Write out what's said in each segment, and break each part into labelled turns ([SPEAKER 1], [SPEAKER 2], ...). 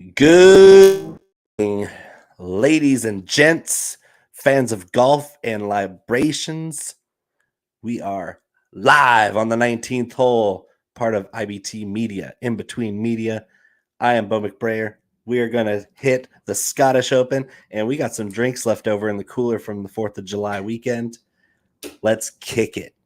[SPEAKER 1] Good morning, ladies and gents, fans of golf and libations. We are live on the 19th hole, part of IBT Media, In Between Media. I am Bo McBrayer. We are going to hit the Scottish Open, and we got some drinks left over in the cooler from the 4th of July weekend. Let's kick it.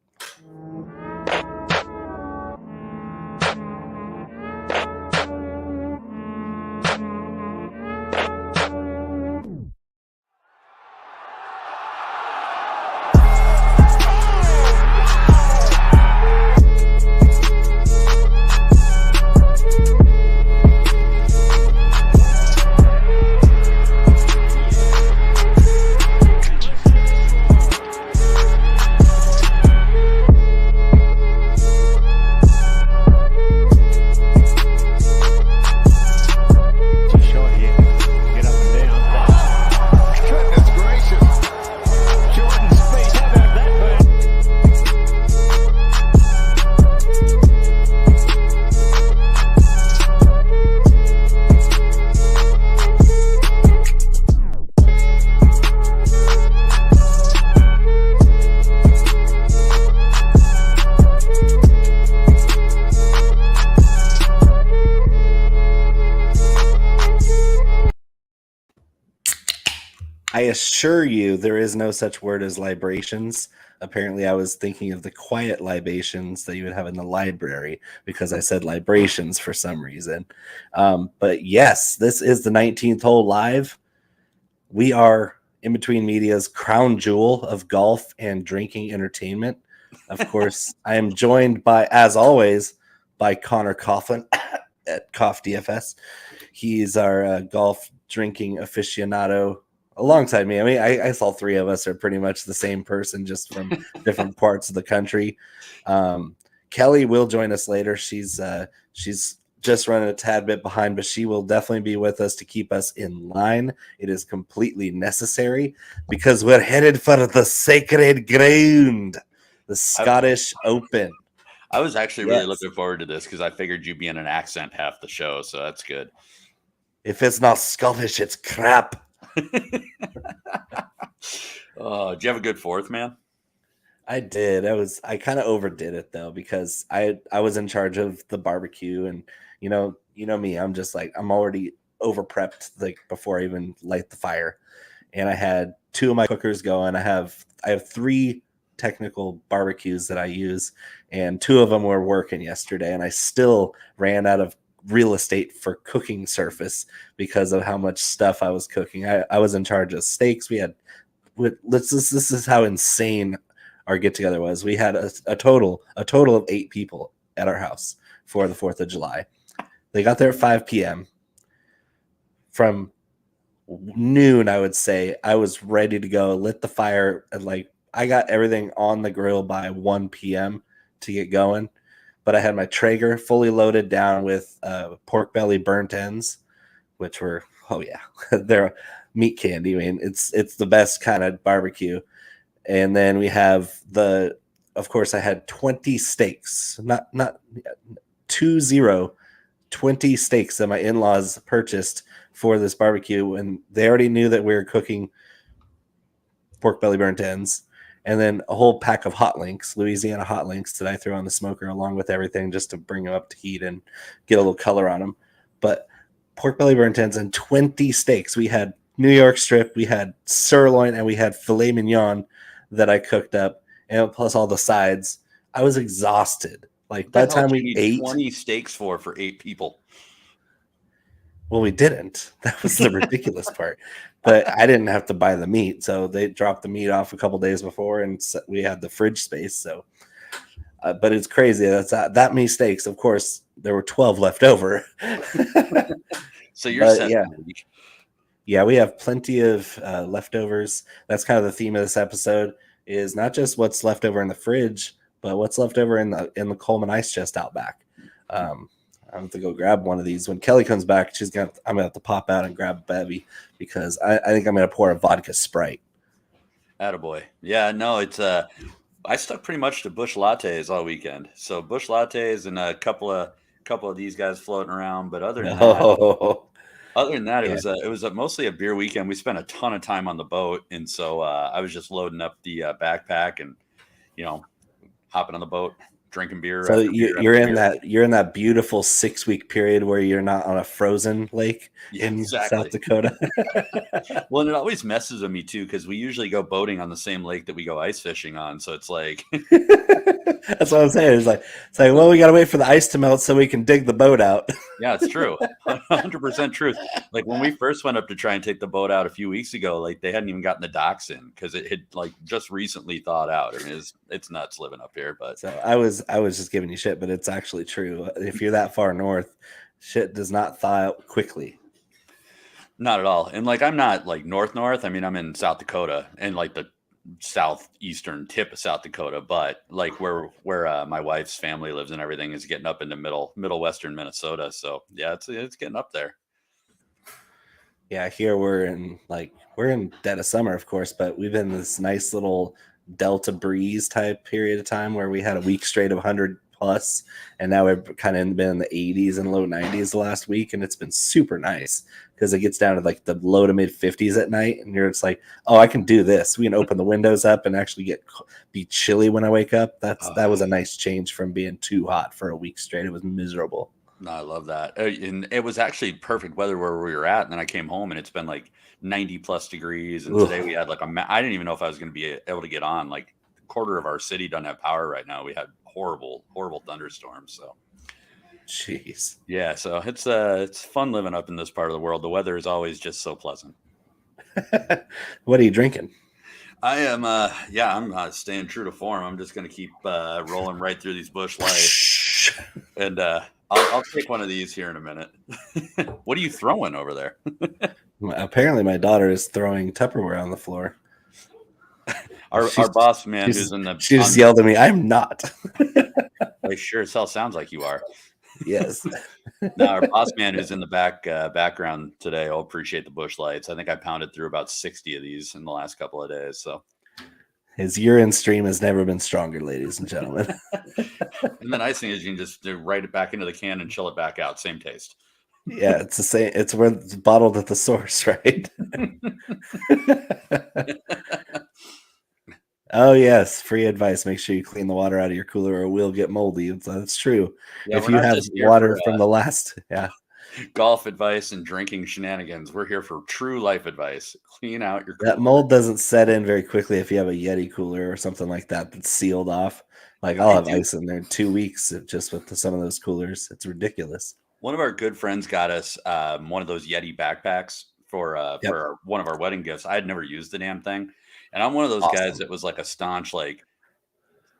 [SPEAKER 1] I assure you there is no such word as libations. Apparently, I was thinking of the quiet libations that you would have in the library because I said libations for some reason. But yes, this is the 19th hole live. We are In Between Media's crown jewel of golf and drinking entertainment. Of course, I am joined by, as always, by Conor Coughlin at Cough DFS. He's our golf drinking aficionado alongside me. I mean, I saw three of us are pretty much the same person, just from different parts of the country. Kelly will join us later. She's just running a tad bit behind, but she will definitely be with us to keep us in line. It is completely necessary because we're headed for the sacred ground, the Scottish Open.
[SPEAKER 2] I was actually really looking forward to this because I figured you'd be in an accent half the show, so that's good.
[SPEAKER 1] If it's not Scottish, it's crap.
[SPEAKER 2] Oh, did you have a good fourth, man?
[SPEAKER 1] I did. I kind of overdid it though because I was in charge of the barbecue, and you know me. I'm just like I'm already over prepped like before I even light the fire, and I had two of my cookers going. I have three technical barbecues that I use, and two of them were working yesterday, and I still ran out of real estate for cooking surface because of how much stuff I was cooking. I was in charge of steaks. This is how insane our get together was. We had a total of 8 people at our house for the 4th of July. They got there at 5 p.m. From noon, I would say, I was ready to go, lit the fire, and I got everything on the grill by 1 p.m. to get going. But I had my Traeger fully loaded down with pork belly burnt ends, which were, they're meat candy. I mean, it's the best kind of barbecue. And then we have of course, I had 20 steaks, not 20 steaks that my in-laws purchased for this barbecue. And they already knew that we were cooking pork belly burnt ends. And then a whole pack of hot links, Louisiana hot links, that I threw on the smoker along with everything just to bring them up to heat and get a little color on them. But pork belly burnt ends and 20 steaks. We had New York strip, we had sirloin, and we had filet mignon that I cooked up, and plus all the sides. I was exhausted. Like by the time we ate
[SPEAKER 2] 20 steaks for 8 people.
[SPEAKER 1] Well, we didn't. That was the ridiculous part. But I didn't have to buy the meat, so they dropped the meat off a couple days before, and we had the fridge space. So, but it's crazy. That's that many steaks. Of course, there were 12 left over.
[SPEAKER 2] So you're set.
[SPEAKER 1] Yeah, we have plenty of leftovers. That's kind of the theme of this episode. Is not just what's left over in the fridge, but what's left over in the Coleman ice chest out back. I have to go grab one of these. When Kelly comes back, I'm gonna have to pop out and grab a bevy because I think I'm gonna pour a vodka Sprite.
[SPEAKER 2] Attaboy. Yeah, no, it's I stuck pretty much to Busch lattes all weekend. So Busch lattes and a couple of these guys floating around, but other than that, Other than that,
[SPEAKER 1] Yeah.
[SPEAKER 2] it was mostly a beer weekend. We spent a ton of time on the boat, and so I was just loading up the backpack and you know hopping on the boat, drinking beer
[SPEAKER 1] So
[SPEAKER 2] after
[SPEAKER 1] you,
[SPEAKER 2] beer
[SPEAKER 1] you're
[SPEAKER 2] after
[SPEAKER 1] in
[SPEAKER 2] beer.
[SPEAKER 1] that beautiful 6-week period where you're not on a frozen lake
[SPEAKER 2] Yeah,
[SPEAKER 1] in South
[SPEAKER 2] exactly.
[SPEAKER 1] Dakota.
[SPEAKER 2] Well, and it always messes with me too because we usually go boating on the same lake that we go ice fishing on. So it's like,
[SPEAKER 1] That's what I'm saying. It's like, well, we got to wait for the ice to melt so we can dig the boat out.
[SPEAKER 2] yeah, it's true, 100% truth. Like when we first went up to try and take the boat out a few weeks ago, like they hadn't even gotten the docks in because it had like just recently thawed out. I mean, it's nuts living up here, but
[SPEAKER 1] So I was just giving you shit, but it's actually true. If you're that far north, shit does not thaw out quickly.
[SPEAKER 2] not at all. And like I'm not like north. I mean, I'm in South Dakota and like the southeastern tip of South Dakota, but like where my wife's family lives and everything is getting up into middle western Minnesota. So yeah, it's getting up there.
[SPEAKER 1] Yeah, here we're in dead of summer, of course, but we've been in this nice little Delta breeze type period of time where we had a week straight of 100 plus, and now we've kind of been in the 80s and low 90s the last week, and it's been super nice because it gets down to like the low to mid 50s at night, and you're just like, oh, I can do this. We can open the windows up and actually be chilly when I wake up. That was a nice change from being too hot for a week straight. It was miserable.
[SPEAKER 2] No, I love that. And it was actually perfect weather where we were at. And then I came home and it's been like 90 plus degrees. And today we had like I didn't even know if I was going to be able to get on. Like a quarter of our city doesn't have power right now. We had horrible, horrible thunderstorms. So
[SPEAKER 1] Jeez.
[SPEAKER 2] yeah, so it's fun living up in this part of the world. The weather is always just so pleasant.
[SPEAKER 1] What are you drinking?
[SPEAKER 2] I am I'm staying true to form. I'm just gonna keep rolling right through these Busch Lights. And I'll take one of these here in a minute. What are you throwing over there?
[SPEAKER 1] Apparently, my daughter is throwing Tupperware on the floor.
[SPEAKER 2] Our boss man who's in the
[SPEAKER 1] she just yelled at me, "I'm not."
[SPEAKER 2] Like sure as hell sounds like you are.
[SPEAKER 1] Yes.
[SPEAKER 2] Now our boss man who's in the background today, I'll appreciate the Busch Lights. I think I pounded through about 60 of these in the last couple of days. So
[SPEAKER 1] his urine stream has never been stronger, ladies and gentlemen.
[SPEAKER 2] And the nice thing is you can just write it back into the can and chill it back out. Same taste.
[SPEAKER 1] Yeah, it's the same. It's where it's bottled at the source, right? Oh yes, free advice. Make sure you clean the water out of your cooler or it will get moldy. That's true.
[SPEAKER 2] Yeah,
[SPEAKER 1] if you have water from the last,
[SPEAKER 2] golf advice and drinking shenanigans, we're here for true life advice. Clean out your cooler.
[SPEAKER 1] That mold doesn't set in very quickly if you have a Yeti cooler or something like that that's sealed off. Like I'll have ice in there in 2 weeks just with some of those coolers. It's ridiculous.
[SPEAKER 2] One of our good friends got us one of those Yeti backpacks for one of our wedding gifts. I had never used the damn thing. And I'm one of those guys that was like a staunch, like,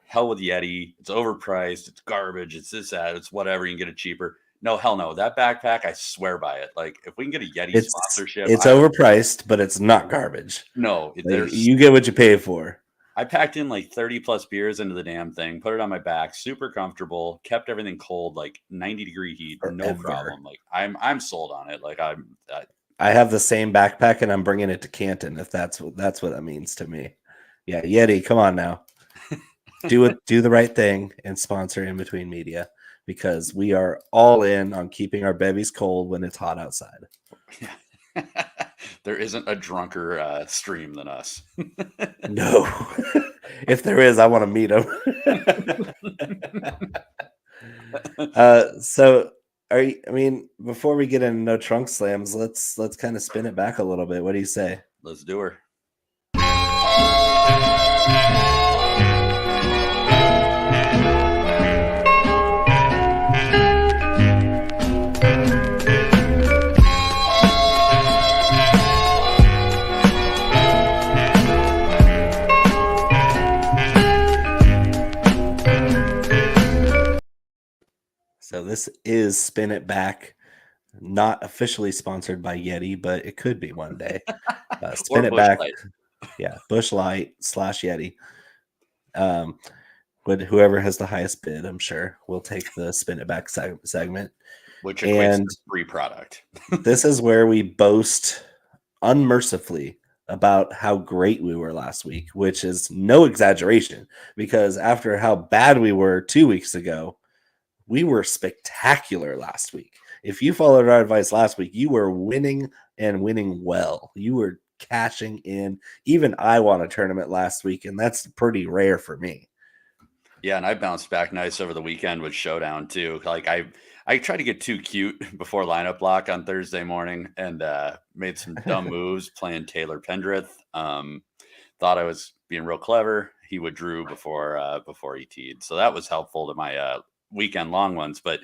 [SPEAKER 2] hell with Yeti. It's overpriced. It's garbage. It's this, that. It's whatever. You can get it cheaper. No, hell no. That backpack, I swear by it. Like, if we can get a Yeti sponsorship.
[SPEAKER 1] It's overpriced, but it's not garbage.
[SPEAKER 2] No.
[SPEAKER 1] You get what you pay for.
[SPEAKER 2] I packed in like 30 plus beers into the damn thing, put it on my back, super comfortable, kept everything cold, like 90-degree heat, no problem. Like, I'm sold on it. Like,
[SPEAKER 1] I have the same backpack and I'm bringing it to Canton if that's what that means to me. Yeah, Yeti, come on now. Do the right thing and sponsor In Between Media because we are all in on keeping our bevies cold when it's hot outside.
[SPEAKER 2] There isn't a drunker stream than us.
[SPEAKER 1] No. If there is, I want to meet him. So before we get into no trunk slams, let's kind of spin it back a little bit. What do you say?
[SPEAKER 2] Let's do her.
[SPEAKER 1] So this is Spin It Back, not officially sponsored by Yeti, but it could be one day. Spin It Back, Busch Light / Yeti. But whoever has the highest bid, I'm sure, will take the Spin It Back segment.
[SPEAKER 2] Which equates to free product.
[SPEAKER 1] This is where we boast unmercifully about how great we were last week, which is no exaggeration, because after how bad we were 2 weeks ago, we were spectacular last week. if you followed our advice last week, you were winning and winning well. You were cashing in. Even I won a tournament last week, and that's pretty rare for me.
[SPEAKER 2] Yeah, and I bounced back nice over the weekend with Showdown too. Like I tried to get too cute before lineup lock on Thursday morning and made some dumb moves playing Taylor Pendrith. Thought I was being real clever. He withdrew before he teed, so that was helpful to my weekend long ones. But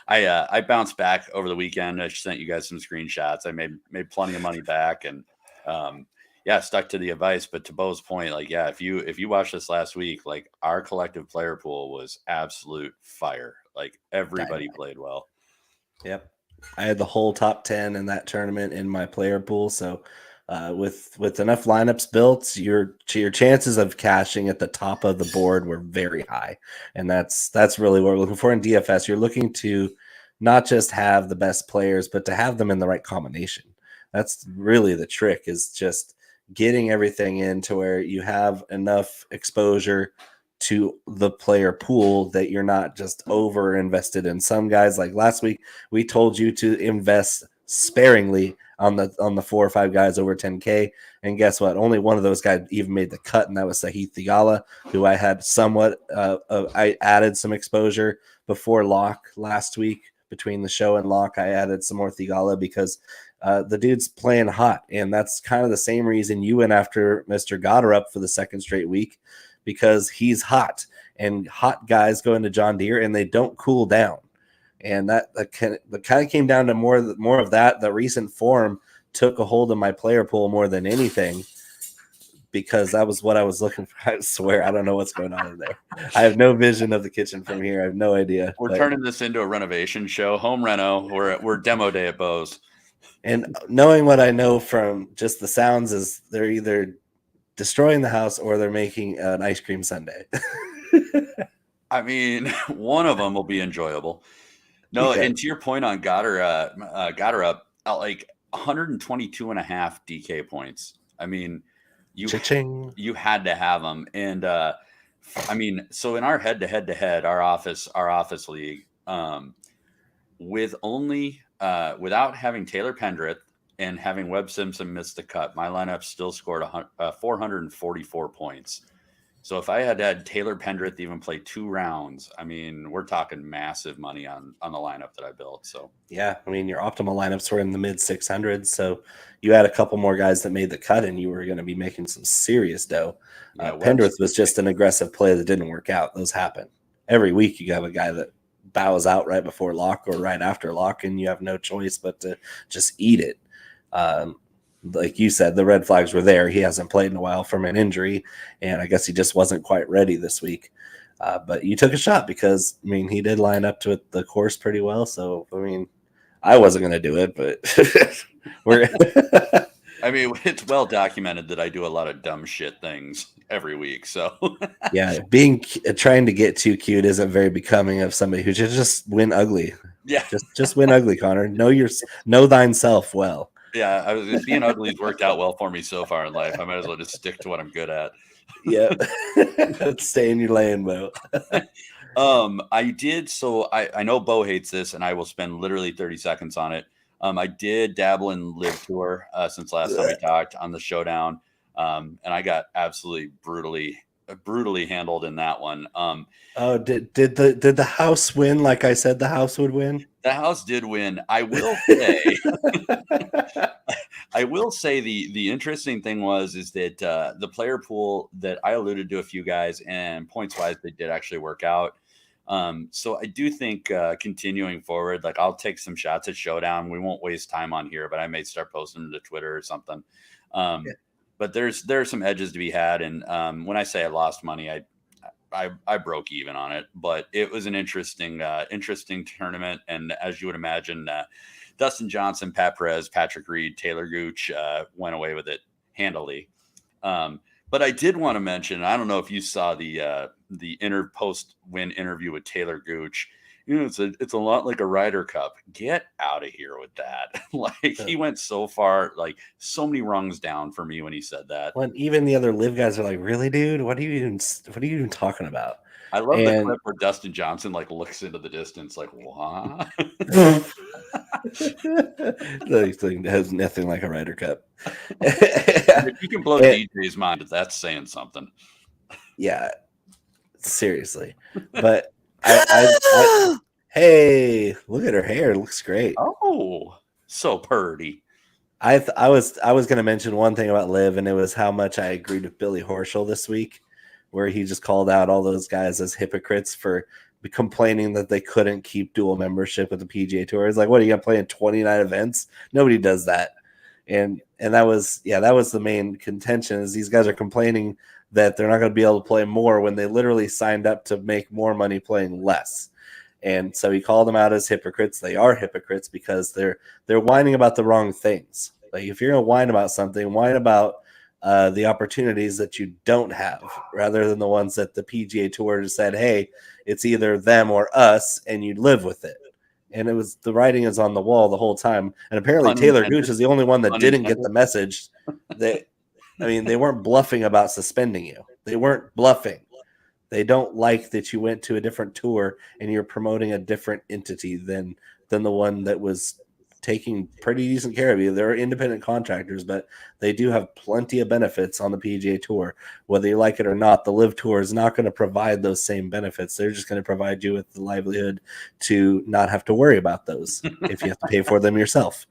[SPEAKER 2] I bounced back over the weekend. I sent you guys some screenshots. I made plenty of money back, and yeah, stuck to the advice. But to Bo's point, like, yeah, if you watched this last week, like our collective player pool was absolute fire. Like everybody played well.
[SPEAKER 1] Yep. I had the whole top 10 in that tournament in my player pool. So with enough lineups built, your chances of cashing at the top of the board were very high. And that's really what we're looking for in DFS. You're looking to not just have the best players, but to have them in the right combination. That's really the trick, is just getting everything in to where you have enough exposure to the player pool that you're not just over invested in some guys. Like last week, we told you to invest sparingly on the 4 or 5 guys over 10K. And guess what? Only one of those guys even made the cut, and that was Sahith Theegala, who I had somewhat I added some exposure before lock last week. Between the show and lock, I added some more Theegala because the dude's playing hot, and that's kind of the same reason you went after Mr. Goddard for the second straight week, because he's hot, and hot guys go into John Deere and they don't cool down. And that kind of came down to more of that. The recent form took a hold of my player pool more than anything, because that was what I was looking for. I swear, I don't know what's going on in there. I have no vision of the kitchen from here. I have no idea.
[SPEAKER 2] We're turning this into a renovation show. Home reno. We're demo day at Bo's.
[SPEAKER 1] And knowing what I know from just the sounds is they're either destroying the house or they're making an ice cream sundae.
[SPEAKER 2] I mean, one of them will be enjoyable. No,
[SPEAKER 1] Okay.
[SPEAKER 2] and to your point on Goddard up like 122 and a half DK points. I mean, you had to have them. And I mean, so in our head-to-head, our office league, with only without having Taylor Pendrith and having Webb Simpson miss the cut, my lineup still scored 444 points. So if I had Taylor Pendrith even play 2 rounds, I mean, we're talking massive money on the lineup that I built. So
[SPEAKER 1] yeah, I mean, your optimal lineups were in the mid 600s. So you had a couple more guys that made the cut, and you were going to be making some serious dough.
[SPEAKER 2] Yeah,
[SPEAKER 1] Pendrith was just an aggressive play that didn't work out. Those happen every week. You have a guy that bows out right before lock or right after lock, and you have no choice but to just eat it. Like you said, the red flags were there. He hasn't played in a while from an injury, and I guess he just wasn't quite ready this week. But you took a shot because, I mean, he did line up to the course pretty well. So, I mean, I wasn't going to do it, but we're.
[SPEAKER 2] I mean, it's well documented that I do a lot of dumb shit things every week. So,
[SPEAKER 1] yeah, trying to get too cute isn't very becoming of somebody who should just win ugly.
[SPEAKER 2] Yeah,
[SPEAKER 1] just win ugly, Connor. Know thine-self well.
[SPEAKER 2] Yeah, being ugly has worked out well for me so far in life. I might as well just stick to what I'm good at.
[SPEAKER 1] Yeah, stay in your lane, Bo.
[SPEAKER 2] I did. So I know Bo hates this, and I will spend literally 30 seconds on it. I did dabble in Live Tour since last time we talked on the Showdown, and I got absolutely brutally handled in that one.
[SPEAKER 1] Did the house win like I said the house would win?
[SPEAKER 2] The house did win. I will say the interesting thing is that the player pool that I alluded to a few guys, and points wise they did actually work out. So I do think continuing forward, like I'll take some shots at Showdown. We won't waste time on here, but I may start posting them to Twitter or something. But there are some edges to be had, and when I say I lost money, I broke even on it, but it was an interesting tournament. And as you would imagine, Dustin Johnson, Pat Perez, Patrick Reed, Taylor Gooch went away with it handily. But I did want to mention, I don't know if you saw the post-win interview with Taylor Gooch. You know, it's a lot like a Ryder Cup. Get out of here with that. Like he went so far, like so many rungs down for me when he said that.
[SPEAKER 1] When even the other live guys are like, "Really, dude? What are you even talking about?"
[SPEAKER 2] I love the clip where Dustin Johnson like looks into the distance, like, "What?"
[SPEAKER 1] The thing has nothing like a Ryder Cup.
[SPEAKER 2] If you can blow DJ's mind, that's saying something.
[SPEAKER 1] Yeah, seriously. But hey, look at her hair. It looks great.
[SPEAKER 2] Oh, so purty.
[SPEAKER 1] I was going to mention one thing about Liv, and it was how much I agreed with Billy Horschel this week, where he just called out all those guys as hypocrites for complaining that they couldn't keep dual membership with the PGA Tour. It's like, what, are you going to play in 29 events? Nobody does that. And that was the main contention, is these guys are complaining that they're not going to be able to play more when they literally signed up to make more money playing less. And so he called them out as hypocrites. They are hypocrites because they're whining about the wrong things. Like, if you're going to whine about something, whine about the opportunities that you don't have, rather than the ones that the PGA Tour just said, hey, it's either them or us, and you live with it. And it was, the writing is on the wall the whole time. And apparently Taylor Gooch is the only one that didn't get the message. They weren't bluffing about suspending you. They weren't bluffing. They don't like that you went to a different tour and you're promoting a different entity than the one that was taking pretty decent care of you. They're independent contractors, but they do have plenty of benefits on the PGA Tour. Whether you like it or not, the Live Tour is not going to provide those same benefits. They're just going to provide you with the livelihood to not have to worry about those if you have to pay for them yourself.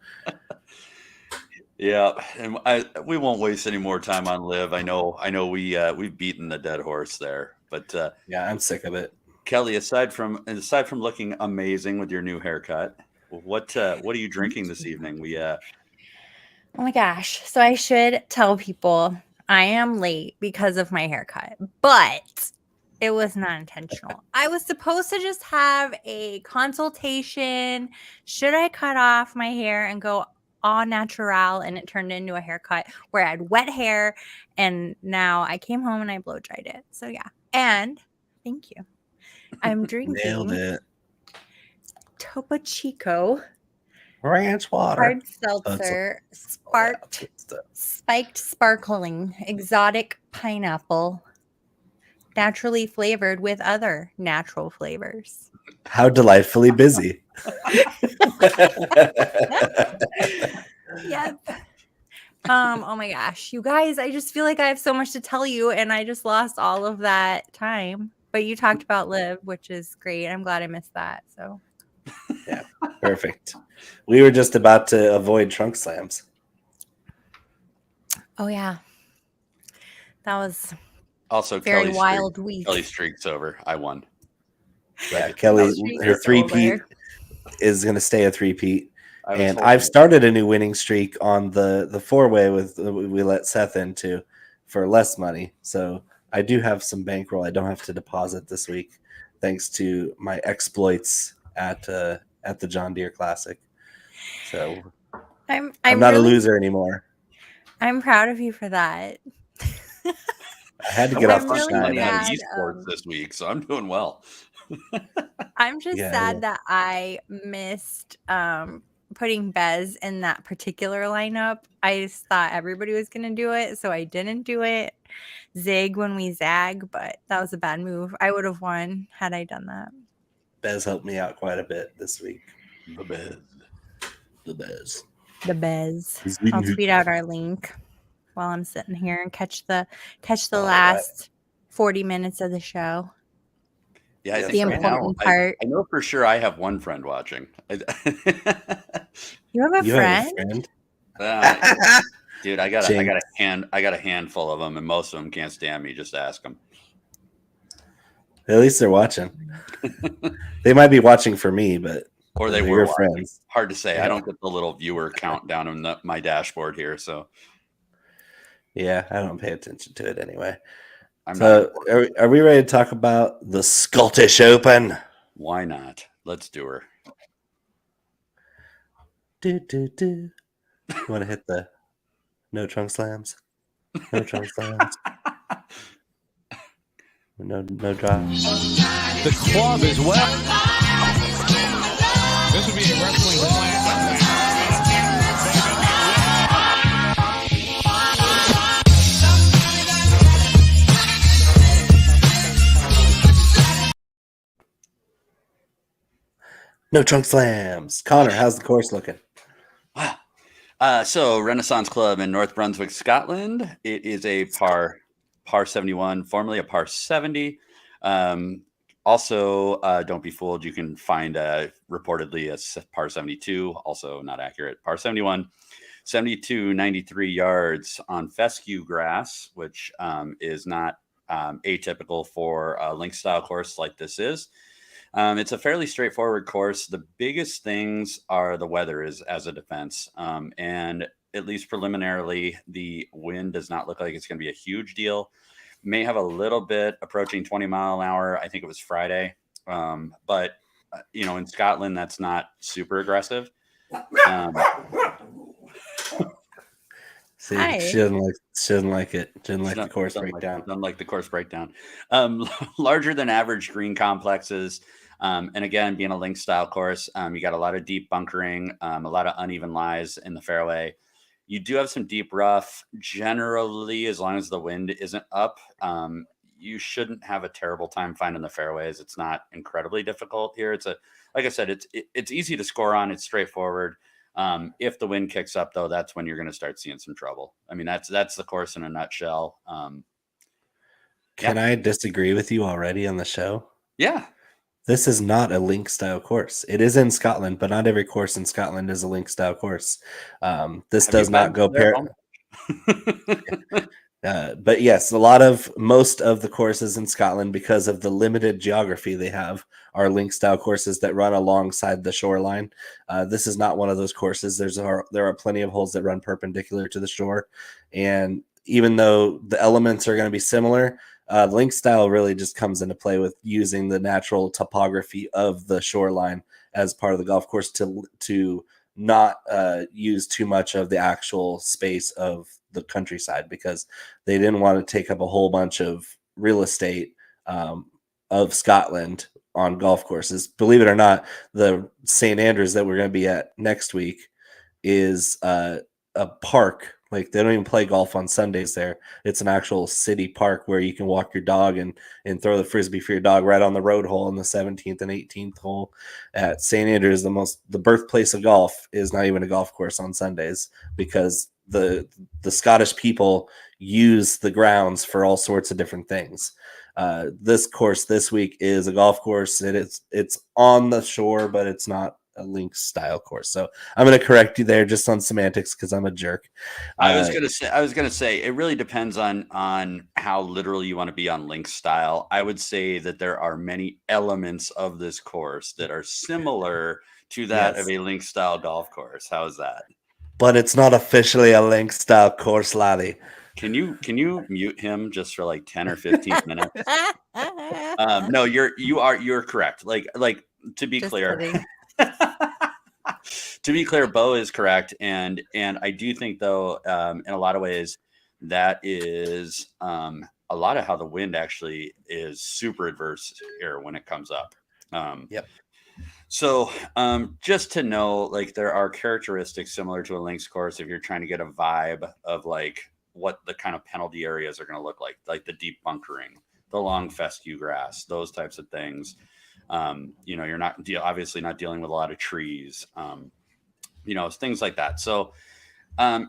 [SPEAKER 2] Yeah, and we won't waste any more time on Live. I know we've beaten the dead horse there, but
[SPEAKER 1] yeah, I'm sick of it.
[SPEAKER 2] Kelly, aside from looking amazing with your new haircut, what are you drinking this evening? Oh
[SPEAKER 3] my gosh. So I should tell people I am late because of my haircut, but it was not intentional. I was supposed to just have a consultation. Should I cut off my hair and go all natural? And it turned into a haircut where I had wet hair, and now I came home and I blow dried it. So yeah. And thank you. I'm drinking
[SPEAKER 1] Nailed it.
[SPEAKER 3] Topo Chico
[SPEAKER 1] ranch water,
[SPEAKER 3] hard seltzer, spiked sparkling, exotic pineapple, naturally flavored with other natural flavors.
[SPEAKER 1] How delightfully busy.
[SPEAKER 3] Yep. Oh my gosh, you guys, I just feel like I have so much to tell you, and I just lost all of that time. But you talked about Liv, which is great. I'm glad I missed that. So
[SPEAKER 1] yeah, perfect. We were just about to avoid trunk slams.
[SPEAKER 3] Oh yeah, that was
[SPEAKER 2] also
[SPEAKER 3] very wild week.
[SPEAKER 2] Kelly's streak's over. I won.
[SPEAKER 1] Yeah, Kelly, her three-peat is going to stay a three-peat. And I've started a new winning streak on the four-way we let Seth into for less money. So I do have some bankroll I don't have to deposit this week, thanks to my exploits at the John Deere Classic. So I'm not a loser anymore.
[SPEAKER 3] I'm proud of you for that.
[SPEAKER 1] I had to get off the
[SPEAKER 2] money on esports this week, so I'm doing well.
[SPEAKER 3] I'm just sad that I missed putting Bez in that particular lineup. I just thought everybody was going to do it, so I didn't do it. Zig when we zag, but that was a bad move. I would have won had I done that.
[SPEAKER 1] Bez helped me out quite a bit this week. The Bez.
[SPEAKER 3] I'll tweet out our link while I'm sitting here and catch the last 40 minutes of the show.
[SPEAKER 2] Yeah, I think
[SPEAKER 3] the important part.
[SPEAKER 2] I know for sure I have one friend watching.
[SPEAKER 3] You have a friend?
[SPEAKER 2] Dude, I got a handful of them, and most of them can't stand me. Just ask them.
[SPEAKER 1] At least they're watching. They might be watching for me, but
[SPEAKER 2] or they were friends. Hard to say. Yeah. I don't get the little viewer count down on my dashboard here, so
[SPEAKER 1] yeah, I don't pay attention to it anyway. Are we ready to talk about the Scottish Open?
[SPEAKER 2] Why not? Let's do her.
[SPEAKER 1] You want to hit the no trunk slams? No trunk slams. No drop.
[SPEAKER 4] The club as well. This would be a wrestling slam.
[SPEAKER 1] No trunk slams. Connor, how's the course looking?
[SPEAKER 2] Wow. So Renaissance Club in North Brunswick, Scotland. It is a par 71, formerly a par 70. Also, don't be fooled. You can find reportedly a par 72, also not accurate. Par 71, 72, 93 yards on fescue grass, which is not atypical for a link style course like this is. It's a fairly straightforward course. The biggest things are the weather is as a defense. And at least preliminarily, the wind does not look like it's going to be a huge deal. May have a little bit approaching 20 mile an hour. I think it was Friday. But, in Scotland, that's not super aggressive.
[SPEAKER 1] See, she doesn't like it. She doesn't like the course breakdown.
[SPEAKER 2] Doesn't like the course breakdown. Larger than average green complexes. And again, being a link style course, you got a lot of deep bunkering, a lot of uneven lies in the fairway. You do have some deep rough. Generally, as long as the wind isn't up, you shouldn't have a terrible time finding the fairways. It's not incredibly difficult here. Like I said, it's easy to score on. It's straightforward. If the wind kicks up, though, that's when you're going to start seeing some trouble. I mean, that's the course in a nutshell.
[SPEAKER 1] Can I disagree with you already on the show?
[SPEAKER 2] Yeah.
[SPEAKER 1] This is not a link style course. It is in Scotland, but not every course in Scotland is a link style course. This does not go but yes, most of the courses in Scotland, because of the limited geography they have, are link style courses that run alongside the shoreline. This is not one of those courses. There are plenty of holes that run perpendicular to the shore, and even though the elements are going to be similar, link style really just comes into play with using the natural topography of the shoreline as part of the golf course to not use too much of the actual space of the countryside, because they didn't want to take up a whole bunch of real estate of Scotland on golf courses. Believe it or not, the St. Andrews that we're going to be at next week is a park. Like, they don't even play golf on Sundays there. It's an actual city park where you can walk your dog and throw the frisbee for your dog right on the road hole in the 17th and 18th hole at St. Andrews. The birthplace of golf is not even a golf course on Sundays, because the Scottish people use the grounds for all sorts of different things. This course this week is a golf course. It's on the shore, but it's not a link style course. So I'm going to correct you there just on semantics, because I'm a jerk.
[SPEAKER 2] I was going to say it really depends on how literal you want to be on link style. I would say that there are many elements of this course that are similar to that of a link style golf course. How is that?
[SPEAKER 1] But it's not officially a link style course, laddie.
[SPEAKER 2] Can you mute him just for like 10 or 15 minutes? No, you're correct. Like to be clear. To be clear, Bo is correct, and I do think, though, in a lot of ways, that is a lot of how the wind actually is super adverse here when it comes up.
[SPEAKER 1] Yep.
[SPEAKER 2] So just to know, like, there are characteristics similar to a links course if you're trying to get a vibe of like what the kind of penalty areas are going to look like the deep bunkering, the long fescue grass, those types of things. You're obviously not dealing with a lot of trees, things like that. So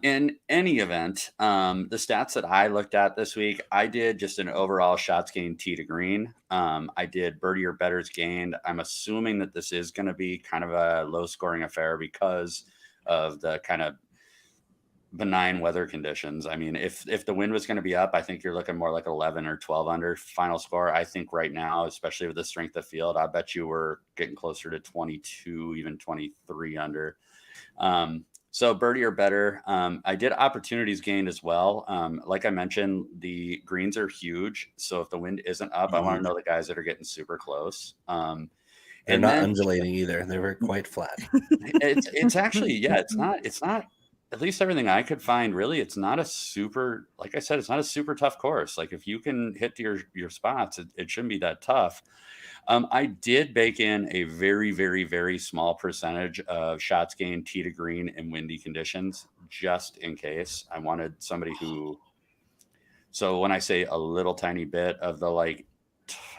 [SPEAKER 2] in any event, the stats that I looked at this week, I did just an overall shots gained tee to green. I did birdie or betters gained. I'm assuming that this is going to be kind of a low scoring affair because of the kind of benign weather conditions. I mean, if the wind was going to be up, I think you're looking more like 11 or 12 under final score. I think right now, especially with the strength of field, I bet you we're getting closer to 22, even 23 under. So birdie or better. I did opportunities gained as well. Like I mentioned, the greens are huge. So if the wind isn't up, I want to know the guys that are getting super close.
[SPEAKER 1] They're not undulating either. They were quite flat.
[SPEAKER 2] It's actually, it's not, at least everything I could find, really, it's not a super, like I said, it's not a super tough course. Like, if you can hit to your spots, it shouldn't be that tough. I did bake in a very, very, very small percentage of shots gained tee to green in windy conditions, just in case. I wanted somebody so when I say a little tiny bit of the, like,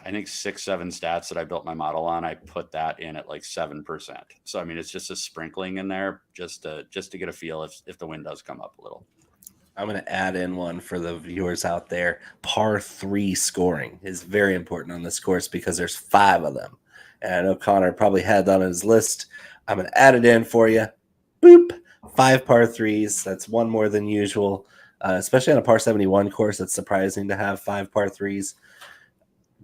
[SPEAKER 2] I think 6-7 stats that I built my model on. I put that in at like 7%. So I mean, it's just a sprinkling in there just to get a feel if the wind does come up a little.
[SPEAKER 1] I'm going to add in one for the viewers out there. Par 3 scoring is very important on this course because there's 5 of them. And I know Connor probably had that on his list. I'm going to add it in for you. Boop. 5 par 3s. That's one more than usual, especially on a par 71 course. It's surprising to have 5 par 3s.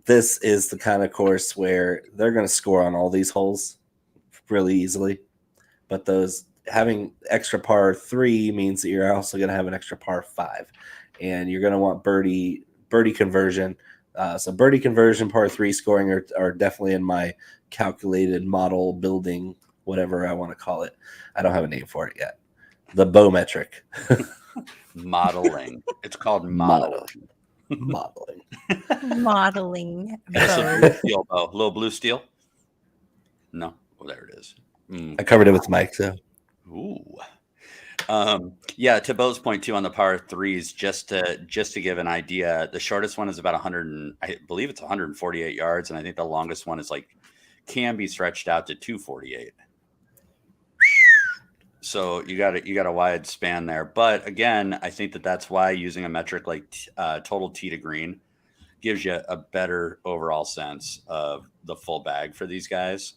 [SPEAKER 1] This is the kind of course where they're going to score on all these holes really easily. But those having extra par 3 means that you're also going to have an extra par 5. And you're going to want birdie conversion. So birdie conversion, par 3 scoring are definitely in my calculated model building, whatever I want to call it. I don't have a name for it yet. The Bo metric.
[SPEAKER 2] Modeling. It's called modeling.
[SPEAKER 1] Modeling.
[SPEAKER 3] Modeling.
[SPEAKER 2] That's a blue steel, Bo. Little blue steel? No. Oh, there it is.
[SPEAKER 1] I covered it with Mike, so.
[SPEAKER 2] Ooh. Yeah, to Bo's point too on the par 3s, just to give an idea, the shortest one is about 100 I believe it's 148 yards, and I think the longest one is can be stretched out to 248. So you got a wide span there. But again, I think that's why using a metric like total tee to green gives you a better overall sense of the full bag for these guys.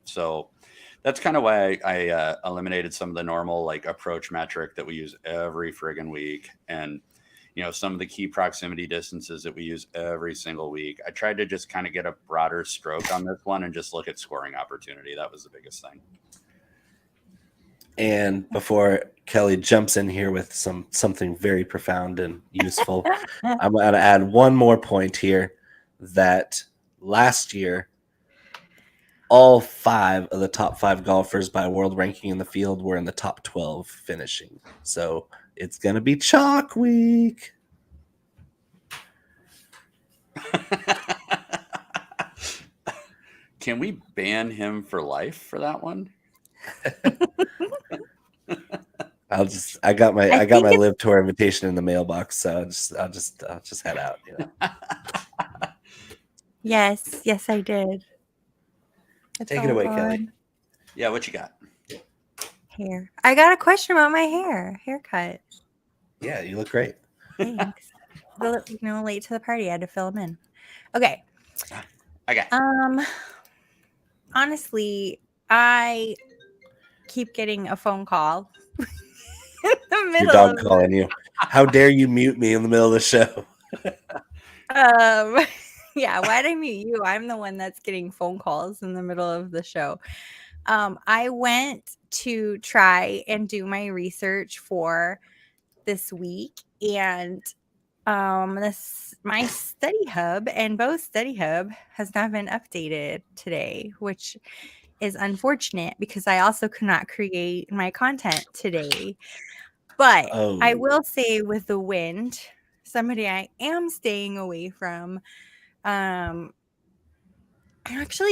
[SPEAKER 2] So that's kind of why I eliminated some of the normal approach metric that we use every friggin' week. And, some of the key proximity distances that we use every single week. I tried to just kind of get a broader stroke on this one and just look at scoring opportunity. That was the biggest thing.
[SPEAKER 1] And before Kelly jumps in here with something very profound and useful, I'm going to add one more point here that last year, all 5 of the top 5 golfers by world ranking in the field were in the top 12 finishing. So it's going to be chalk week.
[SPEAKER 2] Can we ban him for life for that one?
[SPEAKER 1] I got my live tour invitation in the mailbox, so I'll just head out.
[SPEAKER 3] Yes, I did. It's
[SPEAKER 1] Take it away, Kelly.
[SPEAKER 2] Yeah, what you got?
[SPEAKER 3] Hair. I got a question about my haircut.
[SPEAKER 1] Yeah, you look great.
[SPEAKER 3] Thanks. Late to the party. I had to fill them in. Okay.
[SPEAKER 2] Okay.
[SPEAKER 3] Honestly, I keep getting a phone call in the middle.
[SPEAKER 1] Your dog calling you. How dare you mute me in the middle of the show?
[SPEAKER 3] Yeah, why'd I mute you? I'm the one that's getting phone calls in the middle of the show. I went to try and do my research for this week, and my study hub and Bo's study hub has not been updated today, which is unfortunate because I also could not create my content today. But I will say with the wind, somebody I am staying away from. Actually,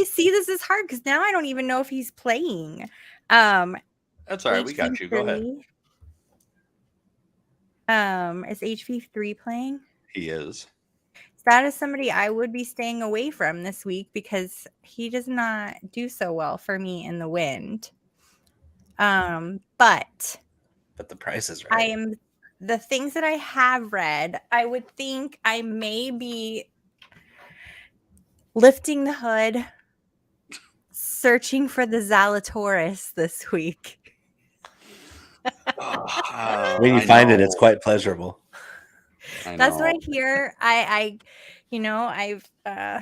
[SPEAKER 3] see, this is hard because now I don't even know if he's playing.
[SPEAKER 2] That's all right. We got you. Go ahead.
[SPEAKER 3] Is HV3 playing?
[SPEAKER 2] He is.
[SPEAKER 3] That is somebody I would be staying away from this week because he does not do so well for me in the wind. But
[SPEAKER 1] the price is right.
[SPEAKER 3] The things that I have read, I would think I may be lifting the hood, searching for the Zalatoris this week.
[SPEAKER 1] When you find it, it's quite pleasurable.
[SPEAKER 3] That's what I hear. I've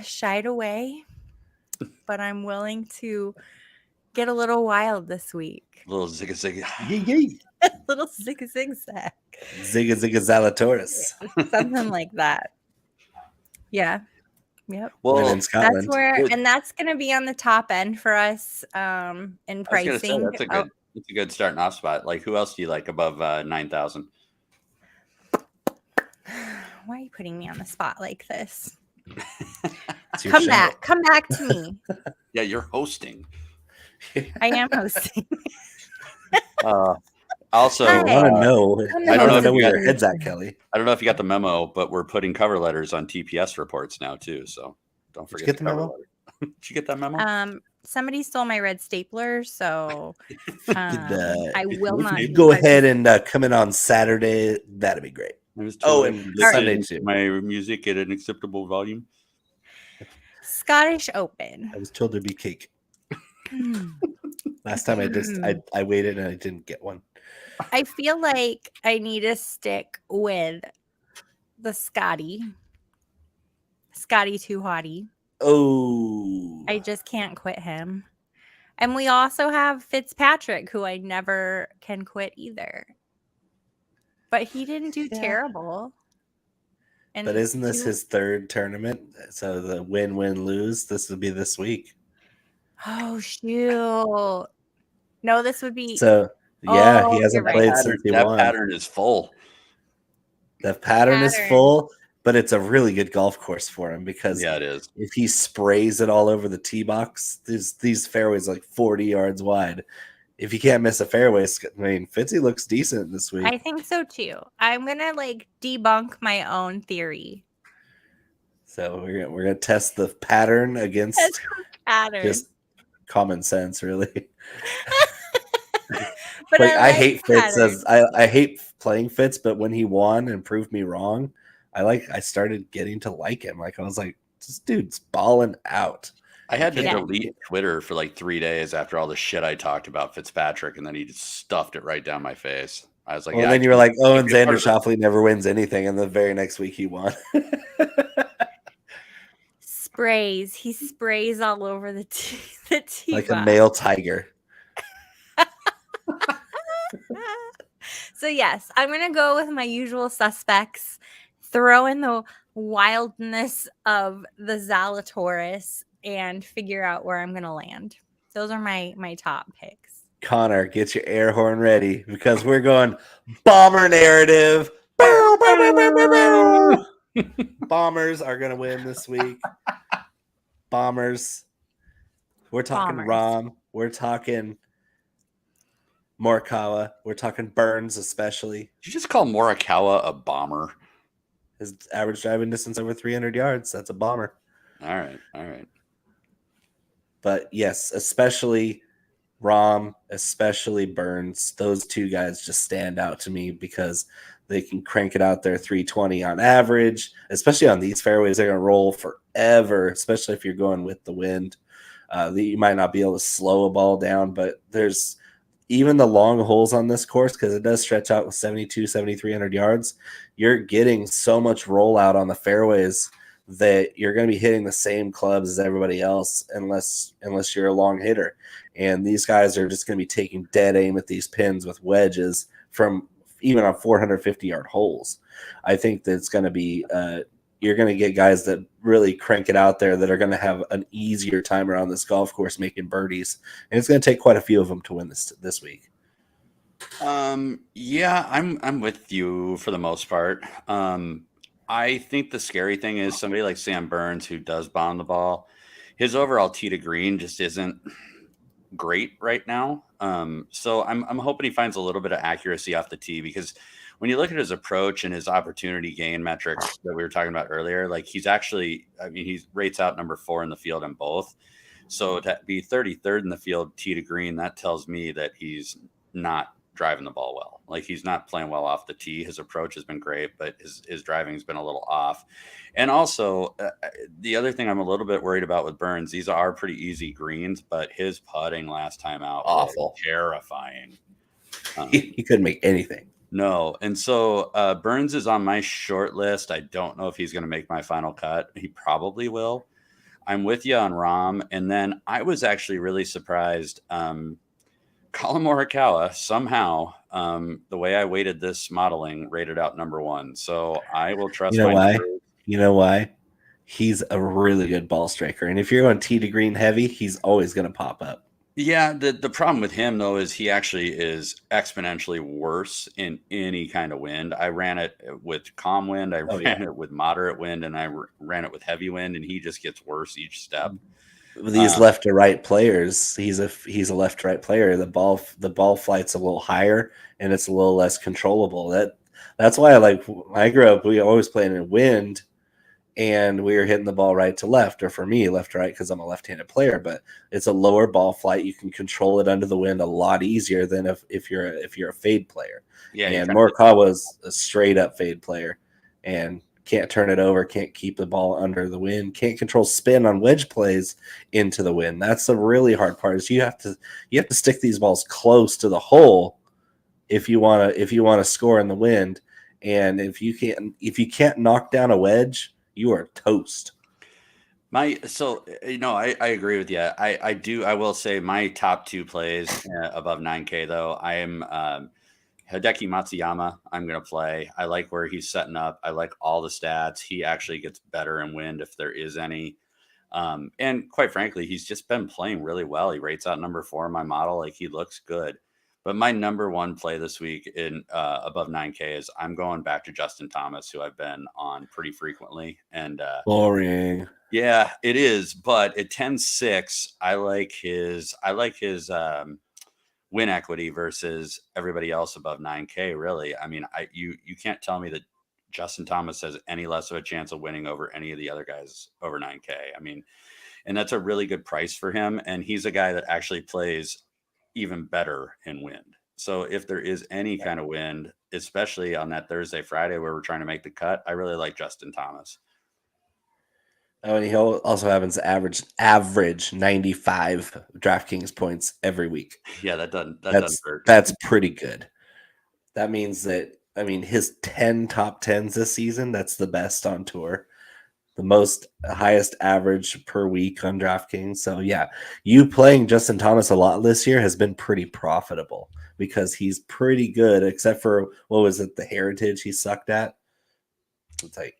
[SPEAKER 3] shied away, but I'm willing to get a little wild this week.
[SPEAKER 2] A little zig.
[SPEAKER 3] A little zig-zag.
[SPEAKER 1] Zalatoris.
[SPEAKER 3] Something like that. Yeah. Yep.
[SPEAKER 1] Well, in Scotland.
[SPEAKER 3] That's going to be on the top end for us in pricing.
[SPEAKER 2] That's a good starting off spot. Who else do you like above 9,000?
[SPEAKER 3] Why are you putting me on the spot like this?
[SPEAKER 1] Come
[SPEAKER 3] back to me.
[SPEAKER 2] Yeah, you're hosting.
[SPEAKER 3] I am hosting.
[SPEAKER 2] Also,
[SPEAKER 1] I want to know. I don't know where your head's at, Kelly.
[SPEAKER 2] I don't know if you got the memo, but we're putting cover letters on TPS reports now too. So Don't forget
[SPEAKER 1] get
[SPEAKER 2] the
[SPEAKER 1] the
[SPEAKER 2] cover
[SPEAKER 1] memo?
[SPEAKER 2] letter. Did you get that memo?
[SPEAKER 3] Somebody stole my red stapler, so I will not.
[SPEAKER 1] You
[SPEAKER 3] be
[SPEAKER 1] go ahead
[SPEAKER 3] participating.
[SPEAKER 1] and come in on Saturday. That'd be great. And Sunday too.
[SPEAKER 2] My music at an acceptable volume.
[SPEAKER 3] Scottish Open.
[SPEAKER 1] I was told there'd be cake. Last time I waited and I didn't get one.
[SPEAKER 3] I feel like I need to stick with the Scotty Too Hottie.
[SPEAKER 1] Oh,
[SPEAKER 3] I just can't quit him. And we also have Fitzpatrick, who I never can quit either. But he didn't do terrible. And
[SPEAKER 1] but isn't this his third tournament? So the win-win-lose, this would be this week.
[SPEAKER 3] Oh, shoot. No, this would be.
[SPEAKER 1] So, yeah, he hasn't played since he won.
[SPEAKER 2] That pattern is full.
[SPEAKER 1] The pattern is full, but it's a really good golf course for him because
[SPEAKER 2] it is.
[SPEAKER 1] If he sprays it all over the tee box, these fairways are like 40 yards wide. If you can't miss a fairway, I mean, Fitzy looks decent this week.
[SPEAKER 3] I think so too. I'm gonna debunk my own theory.
[SPEAKER 1] So we're gonna test the pattern against just common sense, really.
[SPEAKER 3] But
[SPEAKER 1] I hate Fitz. I hate playing Fitz, but when he won and proved me wrong, I started getting to like him. I was like, this dude's balling out.
[SPEAKER 2] I had to delete Twitter for 3 days after all the shit I talked about Fitzpatrick, and then he just stuffed it right down my face. I was like,
[SPEAKER 1] well, then you were like, oh, and Xander Schauffele never wins anything, and the very next week he won.
[SPEAKER 3] Sprays. He sprays all over the tee
[SPEAKER 1] like a male tiger.
[SPEAKER 3] So yes, I'm gonna go with my usual suspects. Throw in the wildness of the Zalatoris and figure out where I'm gonna land. Those are my top picks.
[SPEAKER 1] Connor, get your air horn ready because we're going bomber narrative. Bombers are gonna win this week. Bombers. We're talking Rahm. We're talking Morikawa. We're talking Burns, especially.
[SPEAKER 2] Did you just call Morikawa a bomber?
[SPEAKER 1] His average driving distance over 300 yards. That's a bomber.
[SPEAKER 2] All right.
[SPEAKER 1] But yes, especially Rahm, especially Burns. Those two guys just stand out to me because they can crank it out there 320 on average, especially on these fairways. They're going to roll forever, especially if you're going with the wind. You might not be able to slow a ball down, but there's even the long holes on this course, because it does stretch out with 7,300 yards. You're getting so much rollout on the fairways that you're going to be hitting the same clubs as everybody else unless you're a long hitter. And these guys are just going to be taking dead aim at these pins with wedges from even on 450-yard holes. I think that it's going to be you're going to get guys that really crank it out there that are going to have an easier time around this golf course making birdies. And it's going to take quite a few of them to win this week.
[SPEAKER 2] Yeah, I'm with you for the most part. I think the scary thing is somebody like Sam Burns, who does bomb the ball, his overall tee to green just isn't great right now. So I'm hoping he finds a little bit of accuracy off the tee, because when you look at his approach and his opportunity gain metrics that we were talking about earlier, he's actually, he rates out number 4 in the field in both. So to be 33rd in the field tee to green, that tells me that he's not driving the ball well. He's not playing well off the tee. His approach has been great, but his driving has been a little off. And also the other thing I'm a little bit worried about with Burns, these are pretty easy greens, but his putting last time out
[SPEAKER 1] awful,
[SPEAKER 2] terrifying.
[SPEAKER 1] He couldn't make anything.
[SPEAKER 2] No. And so Burns is on my short list. I don't know if he's going to make my final cut. He probably will. I'm with you on Rahm. And then I was actually really surprised. Colin Morikawa somehow, the way I weighted this modeling, rated out number 1. So I will trust.
[SPEAKER 1] You know why? He's a really good ball striker, and if you're on tee to green heavy, he's always going to pop up.
[SPEAKER 2] Yeah, the problem with him though is he actually is exponentially worse in any kind of wind. I ran it with calm wind, I ran it with moderate wind, and I ran it with heavy wind, and he just gets worse each step.
[SPEAKER 1] These left to right players, he's a left to right player. The ball flight's a little higher and it's a little less controllable. That's why when I grew up, we always played in wind, and we were hitting the ball right to left, or for me, left to right, because I'm a left-handed player. But it's a lower ball flight. You can control it under the wind a lot easier than if you're a fade player.
[SPEAKER 2] Yeah,
[SPEAKER 1] and Morikawa was a straight up fade player, and can't turn it over, can't keep the ball under the wind, can't control spin on wedge plays into the wind. That's the really hard part. Is you have to stick these balls close to the hole if you want to score in the wind. And if you can't knock down a wedge, you are toast.
[SPEAKER 2] I agree with you. I will say my top two plays above 9K though. I am Hideki Matsuyama. I'm going to play. I like where he's setting up. I like all the stats. He actually gets better in wind if there is any. And quite frankly, he's just been playing really well. He rates out number 4 in my model. Like, he looks good. But my number one play this week in above 9K is I'm going back to Justin Thomas, who I've been on pretty frequently. And
[SPEAKER 1] boring.
[SPEAKER 2] Yeah, it is. But at 10-6, I like his win equity versus everybody else above 9K. Really, I mean, you can't tell me that Justin Thomas has any less of a chance of winning over any of the other guys over 9K. I mean, and that's a really good price for him. And he's a guy that actually plays even better in wind. So if there is any kind of wind, especially on that Thursday, Friday where we're trying to make the cut, I really like Justin Thomas.
[SPEAKER 1] Oh, and he also happens to average 95 DraftKings points every week.
[SPEAKER 2] Yeah, that doesn't hurt.
[SPEAKER 1] That's pretty good. That means that, I mean, his 10 top 10s this season, that's the best on tour. The highest average per week on DraftKings. So yeah, you playing Justin Thomas a lot this year has been pretty profitable because he's pretty good, except for, what was it, the Heritage he sucked at? It's like,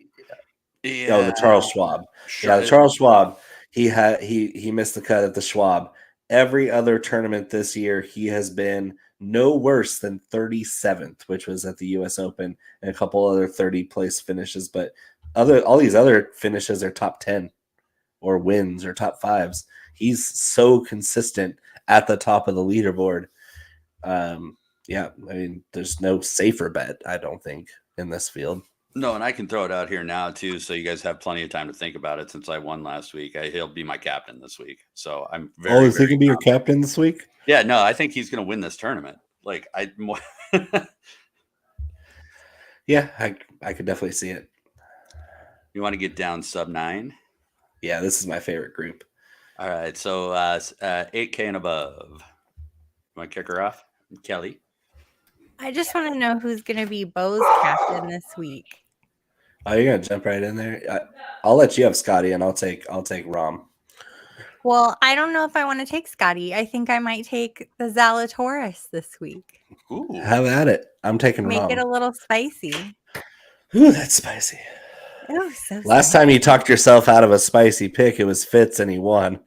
[SPEAKER 1] the Charles Schwab.
[SPEAKER 2] Sure.
[SPEAKER 1] Yeah, the Charles Schwab. He missed the cut at the Schwab. Every other tournament this year, he has been no worse than 37th, which was at the U.S. Open, and a couple other 30-place finishes. But all these other finishes are top 10 or wins or top 5s. He's so consistent at the top of the leaderboard. Yeah, I mean, there's no safer bet, I don't think, in this field.
[SPEAKER 2] No, and I can throw it out here now too, so you guys have plenty of time to think about it. Since I won last week, he'll be my captain this week. So I'm very.
[SPEAKER 1] Oh, is he gonna be your captain this week?
[SPEAKER 2] Yeah, no, I think he's gonna win this tournament. Like
[SPEAKER 1] Yeah, I could definitely see it.
[SPEAKER 2] You want to get down sub 9?
[SPEAKER 1] Yeah, this is my favorite group.
[SPEAKER 2] All right, so 8K and above. You want to kick her off, Kelly?
[SPEAKER 3] I just want to know who's going to be Bo's captain this week.
[SPEAKER 1] Oh, you're gonna jump right in there. I'll let you have Scotty, and I'll take Rom.
[SPEAKER 3] Well, I don't know if I want to take Scotty. I think I might take the Zalatoris this week.
[SPEAKER 2] Ooh.
[SPEAKER 1] Have at it. I'm taking
[SPEAKER 3] Make
[SPEAKER 1] Rom.
[SPEAKER 3] it a little spicy.
[SPEAKER 1] Ooh, that's spicy.
[SPEAKER 3] Oh, so
[SPEAKER 1] Last time you talked yourself out of a spicy pick, it was Fitz, and he won.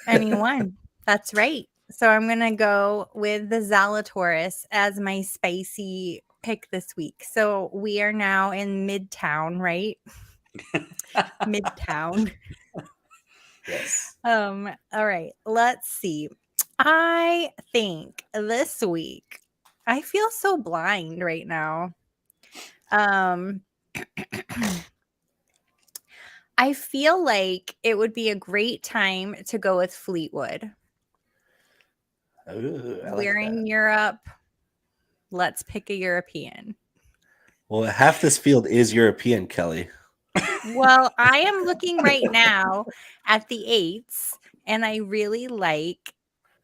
[SPEAKER 3] And he won. That's right. So I'm going to go with the Zalatoris as my spicy pick this week. So we are now in Midtown, right? Midtown.
[SPEAKER 1] Yes.
[SPEAKER 3] All right. Let's see. I think this week I feel so blind right now. I feel like it would be a great time to go with Fleetwood.
[SPEAKER 1] Ooh, I like
[SPEAKER 3] We're in Europe. Let's pick a European.
[SPEAKER 1] Well, half this field is European, Kelly.
[SPEAKER 3] Well, I am looking right now at the 8s, and I really like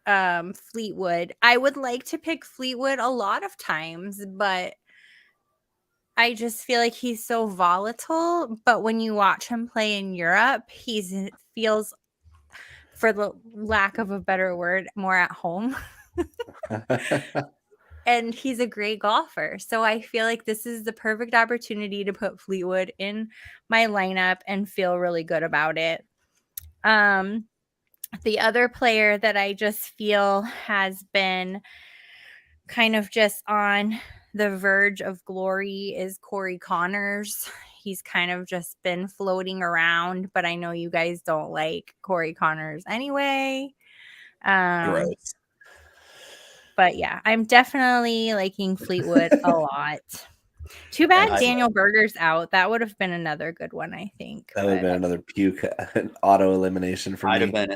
[SPEAKER 3] Fleetwood. I would like to pick Fleetwood a lot of times, but I just feel like he's so volatile. But when you watch him play in Europe, he feels, for the lack of a better word, more at home. And he's a great golfer. So I feel like this is the perfect opportunity to put Fleetwood in my lineup and feel really good about it. The other player that I just feel has been kind of just on the verge of glory is Corey Connors. He's kind of just been floating around, but I know you guys don't like Corey Connors anyway.
[SPEAKER 1] Gross.
[SPEAKER 3] But yeah, I'm definitely liking Fleetwood a lot. Too bad
[SPEAKER 1] And
[SPEAKER 3] Daniel Berger's out. That would have been another good one, I think.
[SPEAKER 1] that would have been another puke auto elimination for me.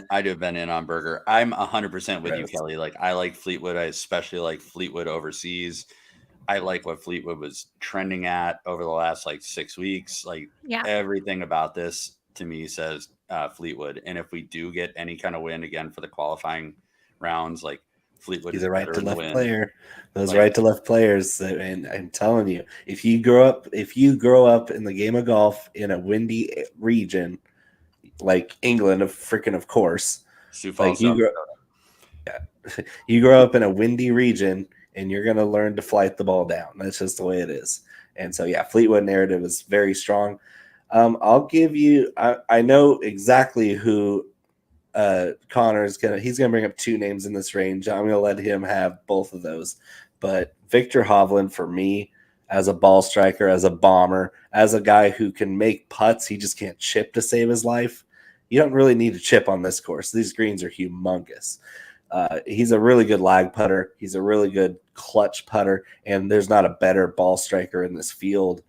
[SPEAKER 2] I'd have been in on Berger. I'm 100% with you,
[SPEAKER 1] Gross.
[SPEAKER 2] Kelly. Like, I like Fleetwood. I especially like Fleetwood overseas. I like what Fleetwood was trending at over the last like 6 weeks. Like,
[SPEAKER 3] Yeah.
[SPEAKER 2] everything about this to me says Fleetwood. And if we do get any kind of win again for the qualifying rounds, like Fleetwood
[SPEAKER 1] He's
[SPEAKER 2] is
[SPEAKER 1] a right
[SPEAKER 2] better
[SPEAKER 1] to
[SPEAKER 2] in the
[SPEAKER 1] left
[SPEAKER 2] win.
[SPEAKER 1] player. Those
[SPEAKER 2] Like-
[SPEAKER 1] right to left players, and I'm telling you, if you grow up in the game of golf in a windy region like England, of course,
[SPEAKER 2] Sioux
[SPEAKER 1] like
[SPEAKER 2] Falls,
[SPEAKER 1] you
[SPEAKER 2] South
[SPEAKER 1] grow,
[SPEAKER 2] Dakota.
[SPEAKER 1] you grow up in a windy region, and you're gonna learn to flight the ball down. That's just the way it is. And so, yeah, Fleetwood narrative is very strong. I'll give you. I know exactly who Connor is he's gonna bring up two names in this range. I'm gonna let him have both of those. But Victor Hovland, for me, as a ball striker, as a bomber, as a guy who can make putts, he just can't chip to save his life. You don't really need to chip on this course. These greens are humongous. He's a really good lag putter. He's a really good clutch putter, and there's not a better ball striker in this field.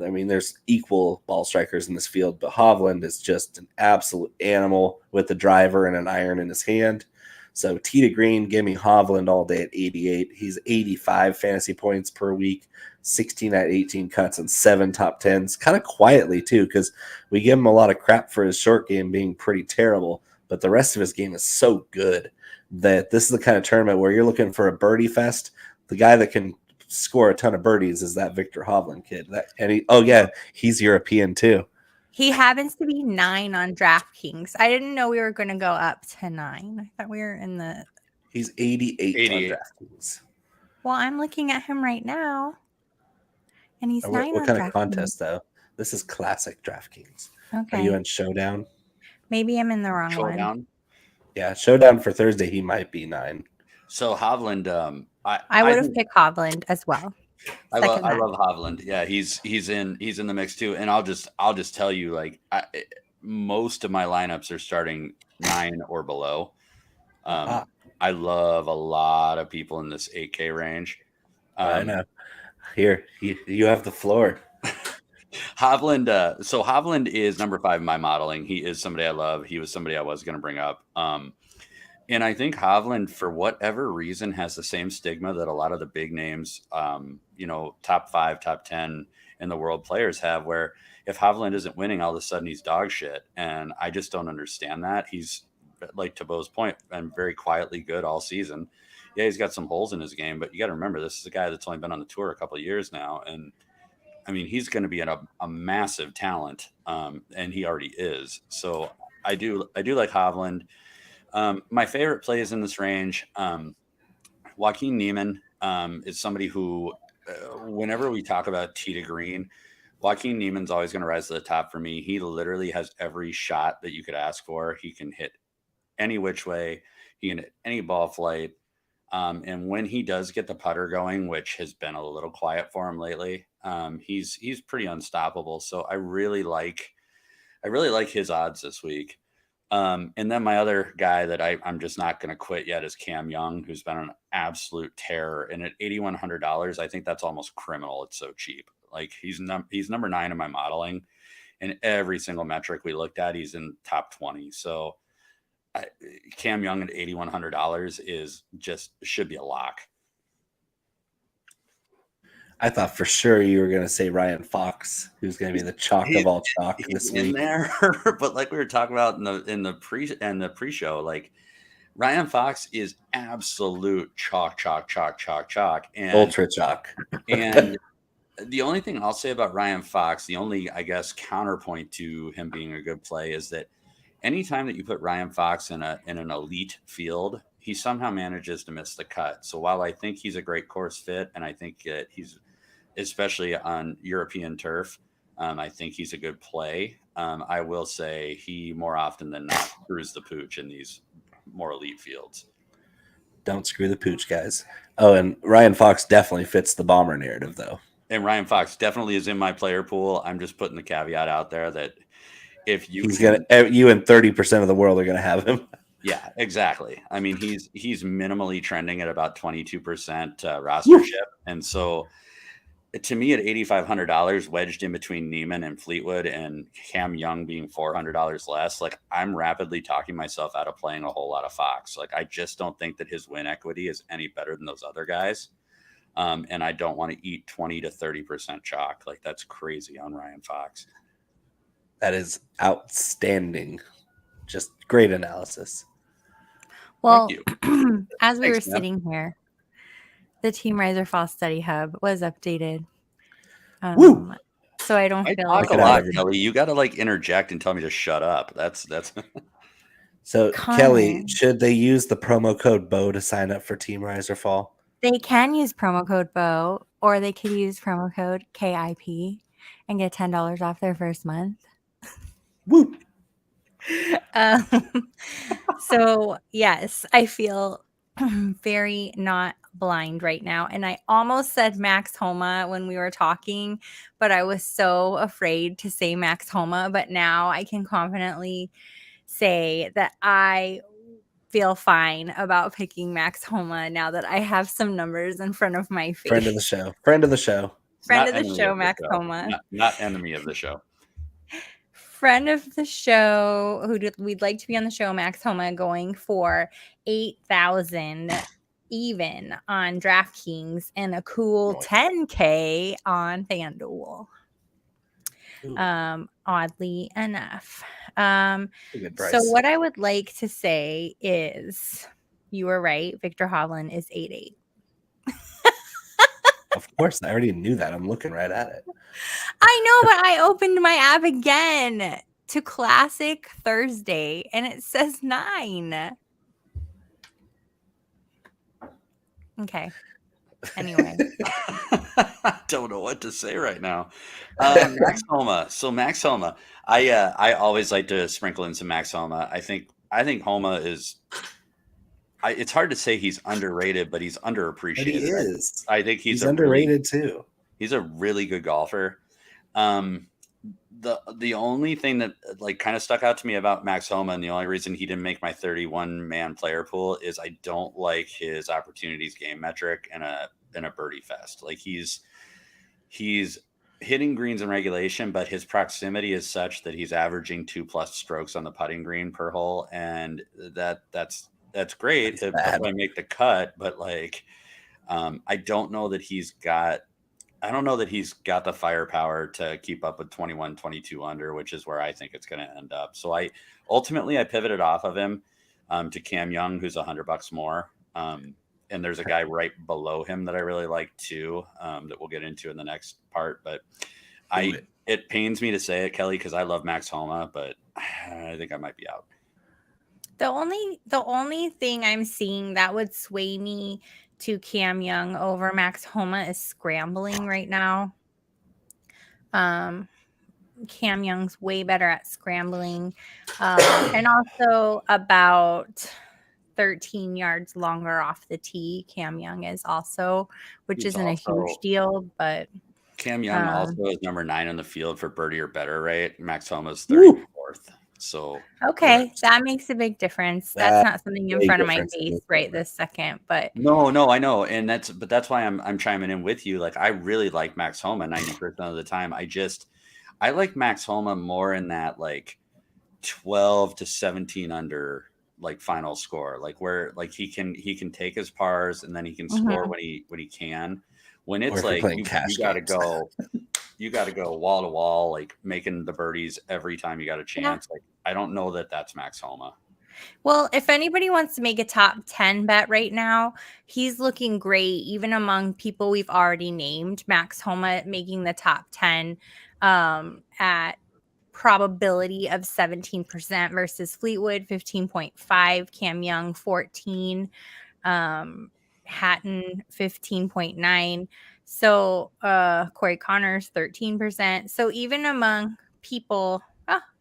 [SPEAKER 1] I mean, there's equal ball strikers in this field, but Hovland is just an absolute animal with a driver and an iron in his hand. So tee to green, give me Hovland all day at 88. He's 85 fantasy points per week, 16 at 18 cuts, and 7 top 10s. Kind of quietly, too, because we give him a lot of crap for his short game being pretty terrible, but the rest of his game is so good that this is the kind of tournament where you're looking for a birdie fest. The guy that can score a ton of birdies is that Victor Hovland kid. He's European too.
[SPEAKER 3] He happens to be 9 on DraftKings. I didn't know we were going to go up to 9. I thought we were in the.
[SPEAKER 1] He's 88
[SPEAKER 2] 88.
[SPEAKER 1] on DraftKings.
[SPEAKER 3] Well, I'm looking at him right now, and he's 9
[SPEAKER 1] What
[SPEAKER 3] on
[SPEAKER 1] kind
[SPEAKER 3] DraftKings.
[SPEAKER 1] of contest though? This is classic DraftKings.
[SPEAKER 3] Okay.
[SPEAKER 1] Are you on Showdown?
[SPEAKER 3] Maybe I'm in the wrong one.
[SPEAKER 2] Showdown.
[SPEAKER 1] Yeah, Showdown for Thursday. He might be 9.
[SPEAKER 2] So Hovland,
[SPEAKER 3] I would have picked Hovland as well.
[SPEAKER 2] I love Hovland. Yeah, he's in the mix too. And I'll just tell you, like, most of my lineups are starting 9 or below. I love a lot of people in this 8K range.
[SPEAKER 1] I know. Here, you have the floor.
[SPEAKER 2] Hovland. So Hovland is number 5 in my modeling. He is somebody I love. He was somebody I was going to bring up. And I think Hovland, for whatever reason, has the same stigma that a lot of the big names, top 5, top 10 in the world players have, where if Hovland isn't winning, all of a sudden he's dog shit. And I just don't understand that. He's, like to Bo's point, been very quietly good all season. Yeah, he's got some holes in his game, but you got to remember, this is a guy that's only been on the tour a couple of years now. And I mean, he's going to be a massive talent, and he already is. So I do like Hovland. My favorite plays in this range, Joaquin Niemann is somebody who, whenever we talk about tee to green, Joaquin Niemann's always going to rise to the top for me. He literally has every shot that you could ask for. He can hit any which way. He can hit any ball flight. And when he does get the putter going, which has been a little quiet for him lately, he's pretty unstoppable. So I really like his odds this week. And then my other guy that I'm just not going to quit yet is Cam Young, who's been an absolute terror. And at $8,100, I think that's almost criminal. It's so cheap. Like he's number 9 in my modeling, and every single metric we looked at, he's in top 20. So Cam Young at $8,100 should be a lock.
[SPEAKER 1] I thought for sure you were going to say Ryan Fox, who's going to be the chalk of all chalk this week.
[SPEAKER 2] In there, but like we were talking about in the pre-show, like Ryan Fox is absolute chalk, and
[SPEAKER 1] ultra chalk.
[SPEAKER 2] And the only thing I'll say about Ryan Fox, the only, I guess, counterpoint to him being a good play is that anytime that you put Ryan Fox in an elite field, he somehow manages to miss the cut. So while I think he's a great course fit, and I think that he's, especially on European turf, I think he's a good play. I will say he more often than not screws the pooch in these more elite fields.
[SPEAKER 1] Don't screw the pooch, guys. Oh, and Ryan Fox definitely fits the bomber narrative, though.
[SPEAKER 2] And Ryan Fox definitely is in my player pool. I'm just putting the caveat out there that if you
[SPEAKER 1] you and 30% of the world are gonna have him.
[SPEAKER 2] Yeah, exactly. I mean, he's minimally trending at about 22% rostership, and so to me at $8,500 wedged in between Niemann and Fleetwood and Cam Young being $400 less, like I'm rapidly talking myself out of playing a whole lot of Fox. Like I just don't think that his win equity is any better than those other guys. And I don't want to eat 20 to 30% chalk. Like that's crazy on Ryan Fox.
[SPEAKER 1] That is outstanding. Just great analysis.
[SPEAKER 3] Well,
[SPEAKER 2] Thank
[SPEAKER 3] as we
[SPEAKER 2] Thanks,
[SPEAKER 3] were
[SPEAKER 2] man.
[SPEAKER 3] sitting here, the Team Riser Fall Study Hub was updated.
[SPEAKER 1] Woo!
[SPEAKER 3] So I don't
[SPEAKER 2] I
[SPEAKER 3] feel
[SPEAKER 2] talk
[SPEAKER 3] like
[SPEAKER 2] a
[SPEAKER 1] it out,
[SPEAKER 2] lot,
[SPEAKER 1] everybody.
[SPEAKER 2] Kelly. You got to like interject and tell me to shut up. That's
[SPEAKER 1] So
[SPEAKER 3] Connor.
[SPEAKER 1] Kelly, should they use the promo code BO to sign up for Team Rise or Fall?
[SPEAKER 3] They can use promo code BO, or they could use promo code KIP and get $10 off their first month.
[SPEAKER 1] Woo!
[SPEAKER 3] So yes, I feel very not blind right now. And I almost said Max Homa when we were talking, but I was so afraid to say Max Homa. But now I can confidently say that I feel fine about picking Max Homa now that I have some numbers in front of my face.
[SPEAKER 1] Friend of the show. Friend of the show.
[SPEAKER 3] Friend
[SPEAKER 2] not
[SPEAKER 3] of the
[SPEAKER 2] enemy
[SPEAKER 3] show,
[SPEAKER 2] of the
[SPEAKER 3] Max
[SPEAKER 2] show.
[SPEAKER 3] Homa.
[SPEAKER 2] Not enemy of the show.
[SPEAKER 3] Friend of the show we'd like to be on the show, Max Homa, going for 8,000 even on DraftKings and a cool
[SPEAKER 1] Nice.
[SPEAKER 3] 10K on FanDuel.
[SPEAKER 1] Ooh,
[SPEAKER 3] Oddly enough.
[SPEAKER 1] a good price.
[SPEAKER 3] So what I would like to say is you were right. Victor Hovland is 8-8.
[SPEAKER 1] Of course, I already knew that. I'm looking right at it.
[SPEAKER 3] I know, but I opened my app again to Classic Thursday and it says 9. Okay. Anyway.
[SPEAKER 2] I don't know what to say right now. Max Homa. So Max Homa, I always like to sprinkle in some Max Homa. I think Homa is. It's hard to say he's underrated, but he's underappreciated.
[SPEAKER 1] But he is.
[SPEAKER 2] I think he's
[SPEAKER 1] underrated too.
[SPEAKER 2] He's a really good golfer. The only thing that like kind of stuck out to me about Max Homa, and the only reason he didn't make my 31-man player pool is I don't like his opportunities game metric in a birdie fest. Like he's hitting greens in regulation, but his proximity is such that he's averaging 2+ strokes on the putting green per hole, and that's great if I make the cut. But like, I don't know that he's got the firepower to keep up with 21, 22 under, which is where I think it's going to end up. So I pivoted off of him to Cam Young, who's $100 more. And there's a guy right below him that I really like too, that we'll get into in the next part. But it pains me to say it, Kelly, because I love Max Homa, but I think I might be out.
[SPEAKER 3] The only thing I'm seeing that would sway me to Cam Young over Max Homa is scrambling right now. Cam Young's way better at scrambling, and also about 13 yards longer off the tee. Cam Young is also, which isn't a huge deal, but
[SPEAKER 2] Cam Young also is number 9 on the field for birdie or better, right? Max Homa's 34th. So
[SPEAKER 3] okay, that makes a big difference. That's not something in front of my face right this second, but
[SPEAKER 2] no, I know, and that's why I'm chiming in with you. Like I really like Max Homa 90% of the time. I like Max Homa more in that like 12 to 17 under like final score, like where like he can take his pars and then he can score when he can. When it's like you got to go wall to wall, like making the birdies every time you got a chance. Yeah. Like I don't know that that's Max Homa.
[SPEAKER 3] Well, if anybody wants to make a top 10 bet right now, he's looking great, even among people we've already named. Max Homa making the top 10 at probability of 17% versus Fleetwood 15.5, Cam Young 14, Hatton 15.9. So Corey Connors 13%. So even among people,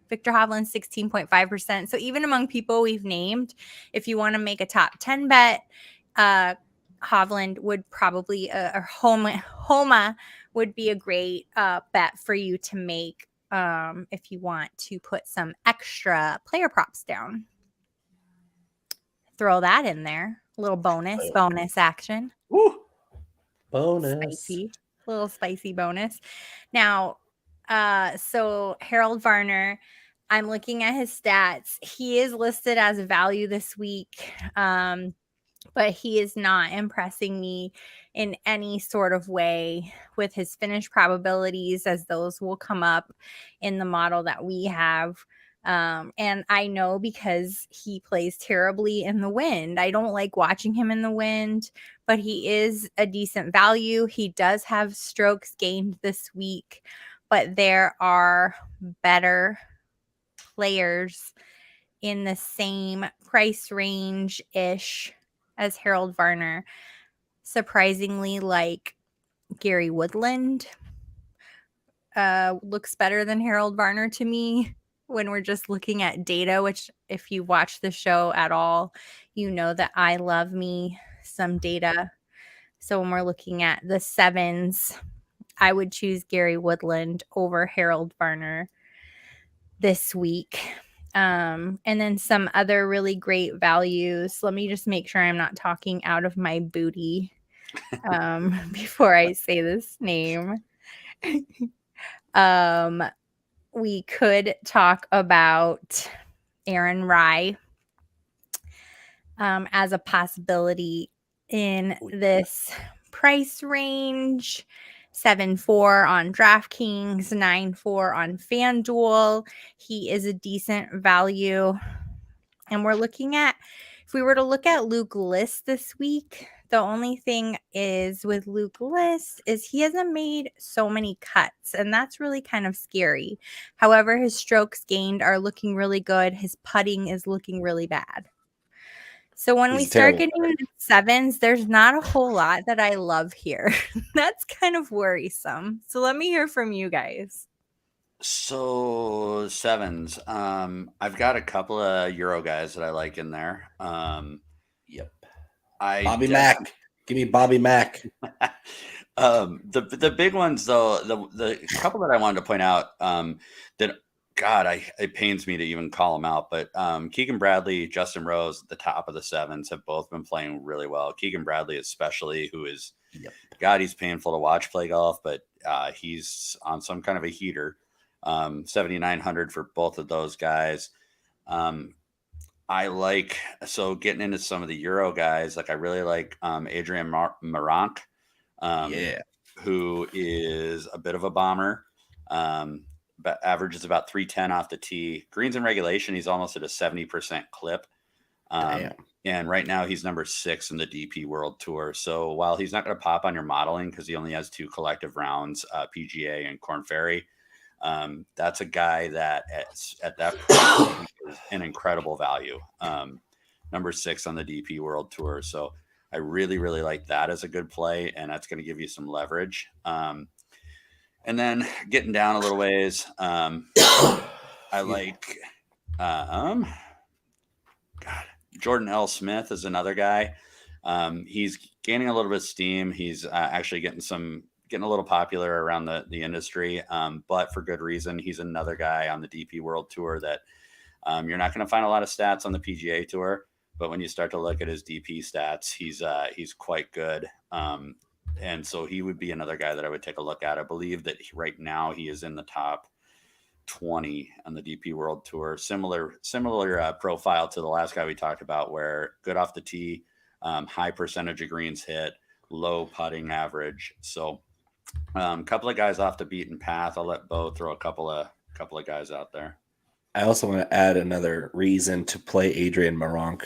[SPEAKER 3] Victor Hovland 16.5%. So even among people we've named, if you want to make a top 10 bet, Hovland would probably or Homa would be a great bet for you to make if you want to put some extra player props down. Throw that in there. A little bonus action.
[SPEAKER 1] Woo! Bonus.
[SPEAKER 3] Spicy. Little spicy bonus. Now, so Harold Varner, I'm looking at his stats. He is listed as a value this week, but he is not impressing me in any sort of way with his finish probabilities, as those will come up in the model that we have. And I know because he plays terribly in the wind. I don't like watching him in the wind, but he is a decent value. He does have strokes gained this week, but there are better players in the same price range ish as Harold Varner. Surprisingly, like Gary Woodland looks better than Harold Varner to me when we're just looking at data, which if you watch the show at all, you know that I love me some data. So when we're looking at the sevens, I would choose Gary Woodland over Harold Varner this week. And then some other really great values. Let me just make sure I'm not talking out of my booty before I say this name. We could talk about Aaron Rye as a possibility in this price range. 7-4 on DraftKings, 9-4 on FanDuel. He is a decent value. And we're looking at, if we were to look at Luke List this week, the only thing is with Luke List is he hasn't made so many cuts, and that's really kind of scary. However, his strokes gained are looking really good. His putting is looking really bad. So when we start getting into sevens, there's not a whole lot that I love here. That's kind of worrisome. So let me hear from you guys.
[SPEAKER 2] So sevens. I've got a couple of Euro guys that I like in there.
[SPEAKER 1] Yep.
[SPEAKER 2] Bobby
[SPEAKER 1] Mack. Give me Bobby Mack.
[SPEAKER 2] The big ones though, the couple that I wanted to point out that God, it pains me to even call them out, but Keegan Bradley, Justin Rose at the top of the sevens have both been playing really well. Keegan Bradley especially, who is, God, he's painful to watch play golf, but he's on some kind of a heater. 7,900 for both of those guys. I like, so getting into some of the Euro guys, like I really like Adrian Maronk, who is a bit of a bomber. But averages about 310 off the tee. Greens in regulation, he's almost at a 70% clip. And right now he's number 6 in the DP World Tour. So while he's not going to pop on your modeling because he only has 2 collective rounds, PGA and Korn Ferry, that's a guy that at that point is an incredible value. Number 6 on the DP World Tour. So I really, really like that as a good play, and that's going to give you some leverage. And then getting down a little ways, I like Jordan L. Smith is another guy. He's gaining a little bit of steam. He's actually getting a little popular around the industry, but for good reason. He's another guy on the DP World Tour that you're not going to find a lot of stats on the PGA Tour, but when you start to look at his DP stats, he's quite good. And so he would be another guy that I would take a look at. I believe that right now he is in the top 20 on the DP World Tour. Similar profile to the last guy we talked about, where good off the tee, high percentage of greens hit, low putting average. So a couple of guys off the beaten path. I'll let Bo throw a couple of guys out there.
[SPEAKER 1] I also want to add another reason to play Adrian Maronk.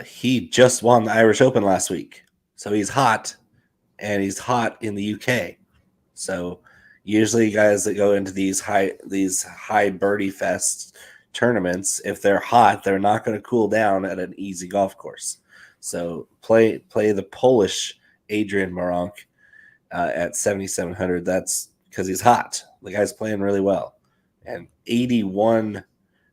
[SPEAKER 1] He just won the Irish Open last week, so he's hot. And he's hot in the UK. So usually guys that go into these high birdie fest tournaments, if they're hot, they're not going to cool down at an easy golf course. So play the Polish Adrian Maronk at 7,700. That's because he's hot. The guy's playing really well. And 81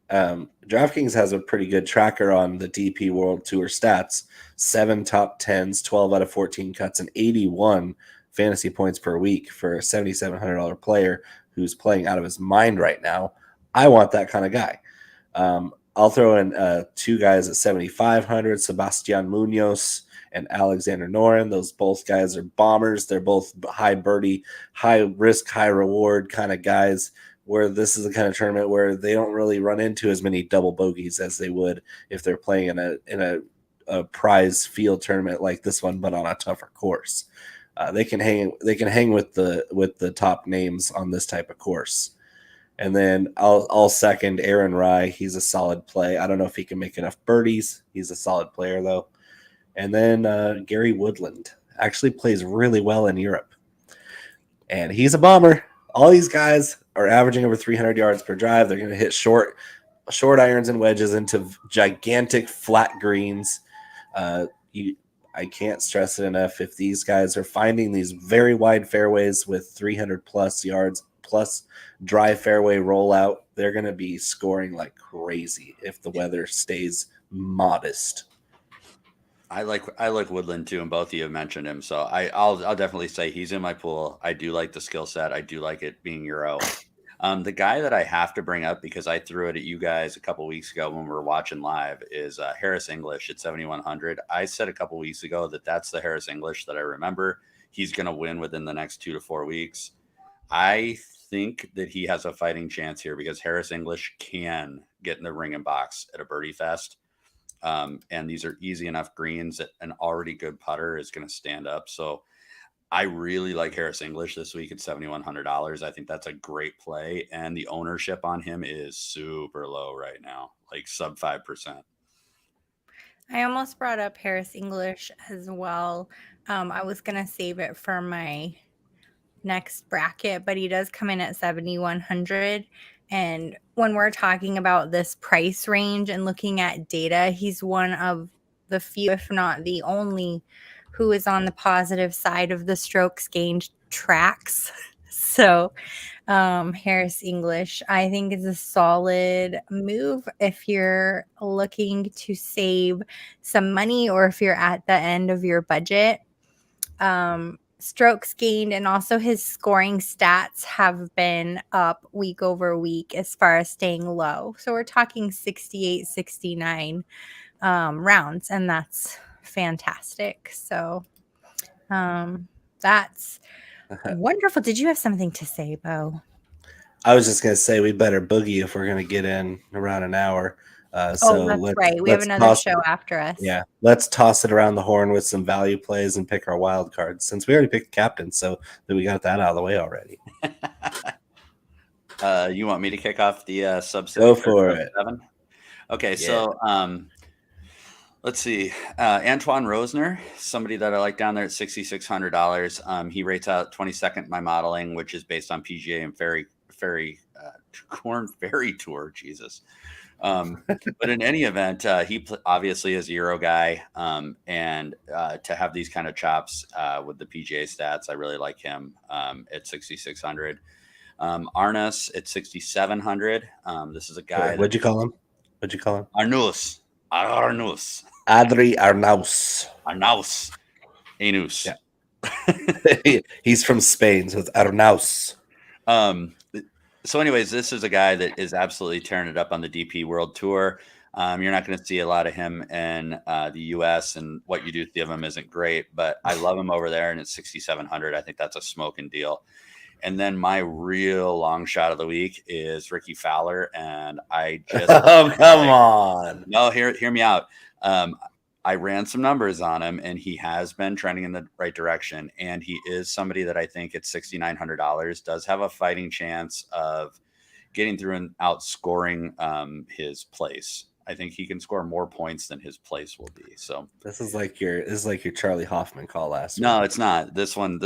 [SPEAKER 1] DraftKings has a pretty good tracker on the DP World Tour stats. 7 top 10s, 12 out of 14 cuts, and 81 fantasy points per week for a $7,700 player who's playing out of his mind right now. I want that kind of guy. I'll throw in 2 guys at 7,500, Sebastian Munoz and Alexander Noren. Those both guys are bombers. They're both high birdie, high risk, high reward kind of guys, where this is the kind of tournament where they don't really run into as many double bogeys as they would if they're playing in a prize field tournament like this one, but on a tougher course. They can hang with the top names on this type of course. And then I'll second Aaron Rye. He's a solid play. I don't know if he can make enough birdies. He's a solid player though. And then Gary Woodland actually plays really well in Europe, and he's a bomber. All these guys are averaging over 300 yards per drive. They're going to hit short irons and wedges into gigantic flat greens. I can't stress it enough. If these guys are finding these very wide fairways with 300 plus yards plus dry fairway rollout, they're going to be scoring like crazy if the weather stays modest.
[SPEAKER 2] I like Woodland too, and both of you have mentioned him, so I'll definitely say he's in my pool. I do like the skill set. I do like it being Euro. The guy that I have to bring up because I threw it at you guys a couple weeks ago when we were watching live is Harris English at 7,100. I said a couple weeks ago that that's the Harris English that I remember. He's going to win within the next 2 to 4 weeks. I think that he has a fighting chance here because Harris English can get in the ring and box at a birdie fest. And these are easy enough greens that an already good putter is going to stand up. So I really like Harris English this week at $7,100. I think that's a great play. And the ownership on him is super low right now, like sub 5%.
[SPEAKER 3] I almost brought up Harris English as well. I was going to save it for my next bracket, but he does come in at 7,100. And when we're talking about this price range and looking at data, he's one of the few, if not the only, who is on the positive side of the strokes gained tracks. So Harris English, I think, is a solid move if you're looking to save some money or if you're at the end of your budget. Strokes gained and also his scoring stats have been up week over week as far as staying low. So we're talking 68, 69 rounds, and that's fantastic. So that's wonderful. Did you have something to say, Bo?
[SPEAKER 1] I was just going to say we better boogie if we're going to get in around an hour. So
[SPEAKER 3] that's right. We have another show after us.
[SPEAKER 1] Yeah, let's toss it around the horn with some value plays and pick our wild cards since we already picked captain. So that we got that out of the way already.
[SPEAKER 2] You want me to kick off the sub 6?
[SPEAKER 1] Go for it.
[SPEAKER 2] 7? Okay, yeah. So let's see. Antoine Rosner, somebody that I like down there at $6,600. He rates out 22nd in my modeling, which is based on PGA and Corn Ferry Tour. Jesus. But in any event, he obviously is a Euro guy. And to have these kind of chops with the PGA stats, I really like him at 6,600. Arnas at 6,700. This is a guy.
[SPEAKER 1] What'd you call him?
[SPEAKER 2] Arnaus.
[SPEAKER 1] Adri Arnaus.
[SPEAKER 2] Anus.
[SPEAKER 1] Yeah. He's from Spain, so it's Arnaus.
[SPEAKER 2] So anyways, this is a guy that is absolutely tearing it up on the DP World Tour. You're not going to see a lot of him in the U.S., and what you do see of him isn't great, but I love him over there, and it's 6,700. I think that's a smoking deal. And then my real long shot of the week is Ricky Fowler, and I just
[SPEAKER 1] oh, come on.
[SPEAKER 2] No, hear me out. I ran some numbers on him, and he has been trending in the right direction. And he is somebody that I think at $6,900 does have a fighting chance of getting through and outscoring his place. I think he can score more points than his place will be. So
[SPEAKER 1] this is like your Charlie Hoffman call last week.
[SPEAKER 2] No, it's not. This one's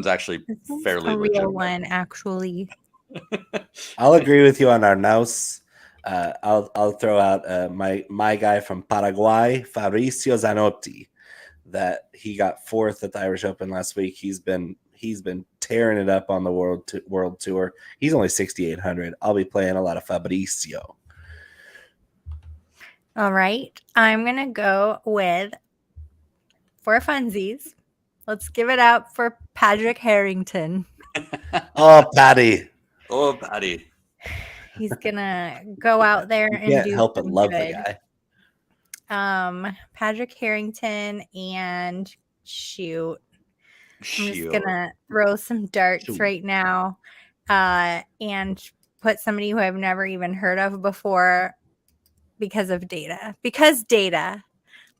[SPEAKER 2] actually fairly
[SPEAKER 3] a real
[SPEAKER 2] legitimate.
[SPEAKER 3] one, actually.
[SPEAKER 1] I'll agree with you on Arnaus. I'll throw out my guy from Paraguay, Fabricio Zanotti, that he got 4th at the Irish Open last week. He's been tearing it up on the world tour. He's only 6,800. I'll be playing a lot of Fabricio.
[SPEAKER 3] All right, I'm gonna go with, for funsies, let's give it up for Patrick Harrington.
[SPEAKER 1] Oh, Patty.
[SPEAKER 3] He's gonna go out there
[SPEAKER 1] You
[SPEAKER 3] and
[SPEAKER 1] can't
[SPEAKER 3] do
[SPEAKER 1] help but
[SPEAKER 3] some
[SPEAKER 1] love
[SPEAKER 3] good.
[SPEAKER 1] the guy.
[SPEAKER 3] Patrick Harrington and shoot. I'm just
[SPEAKER 2] Shoot.
[SPEAKER 3] gonna throw some darts
[SPEAKER 1] Shoot.
[SPEAKER 3] right now, and put somebody who I've never even heard of before because of data. Because data.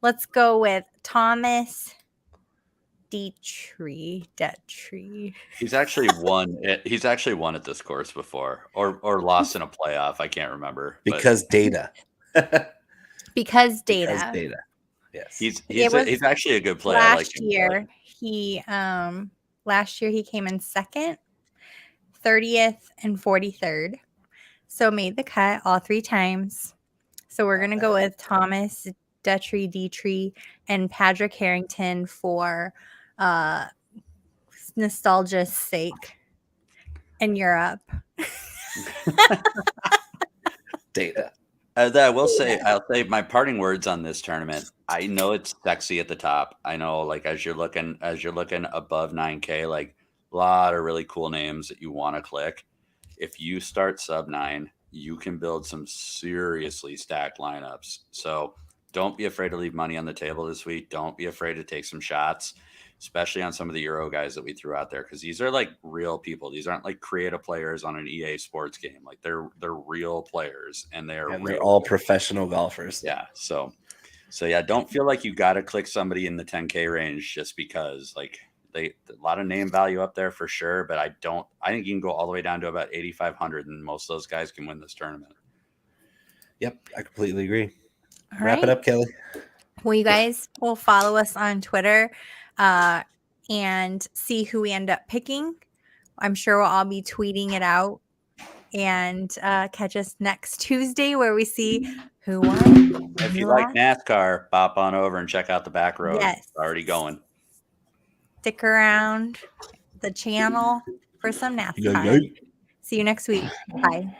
[SPEAKER 3] Let's go with Thomas Detry.
[SPEAKER 2] He's actually won. He's actually won at this course before, or lost in a playoff. I can't remember. But
[SPEAKER 1] Because data.
[SPEAKER 3] Because data.
[SPEAKER 1] Because data. Yes.
[SPEAKER 2] he's actually a good player. I like him.
[SPEAKER 3] Last year he came in second, 30th, and 43rd. So made the cut all 3 times. So we're gonna go with Thomas Detry and Patrick Harrington for nostalgia's sake in Europe.
[SPEAKER 1] Data.
[SPEAKER 2] I'll say my parting words on this tournament. I know it's sexy at the top. I know, like, as you're looking above 9K, like, a lot of really cool names that you want to click. If you start sub 9, you can build some seriously stacked lineups. So don't be afraid to leave money on the table this week. Don't be afraid to take some shots, especially on some of the Euro guys that we threw out there, because these are like real people. These aren't like creative players on an EA sports game. Like they're real players, and they're
[SPEAKER 1] all professional golfers.
[SPEAKER 2] Yeah. So yeah, don't feel like you got to click somebody in the 10K range just because, like, a lot of name value up there for sure, but I think you can go all the way down to about 8,500, and most of those guys can win this tournament.
[SPEAKER 1] Yep, I completely agree.
[SPEAKER 3] All
[SPEAKER 1] Wrap it up, Kelly.
[SPEAKER 3] Well, you guys will follow us on Twitter and see who we end up picking. I'm sure we'll all be tweeting it out, and catch us next Tuesday where we see who won.
[SPEAKER 2] If you like NASCAR, pop on over and check out the back road.
[SPEAKER 3] Yes.
[SPEAKER 2] It's already going.
[SPEAKER 3] Stick around the channel for some NASCAR. See you next week. Bye.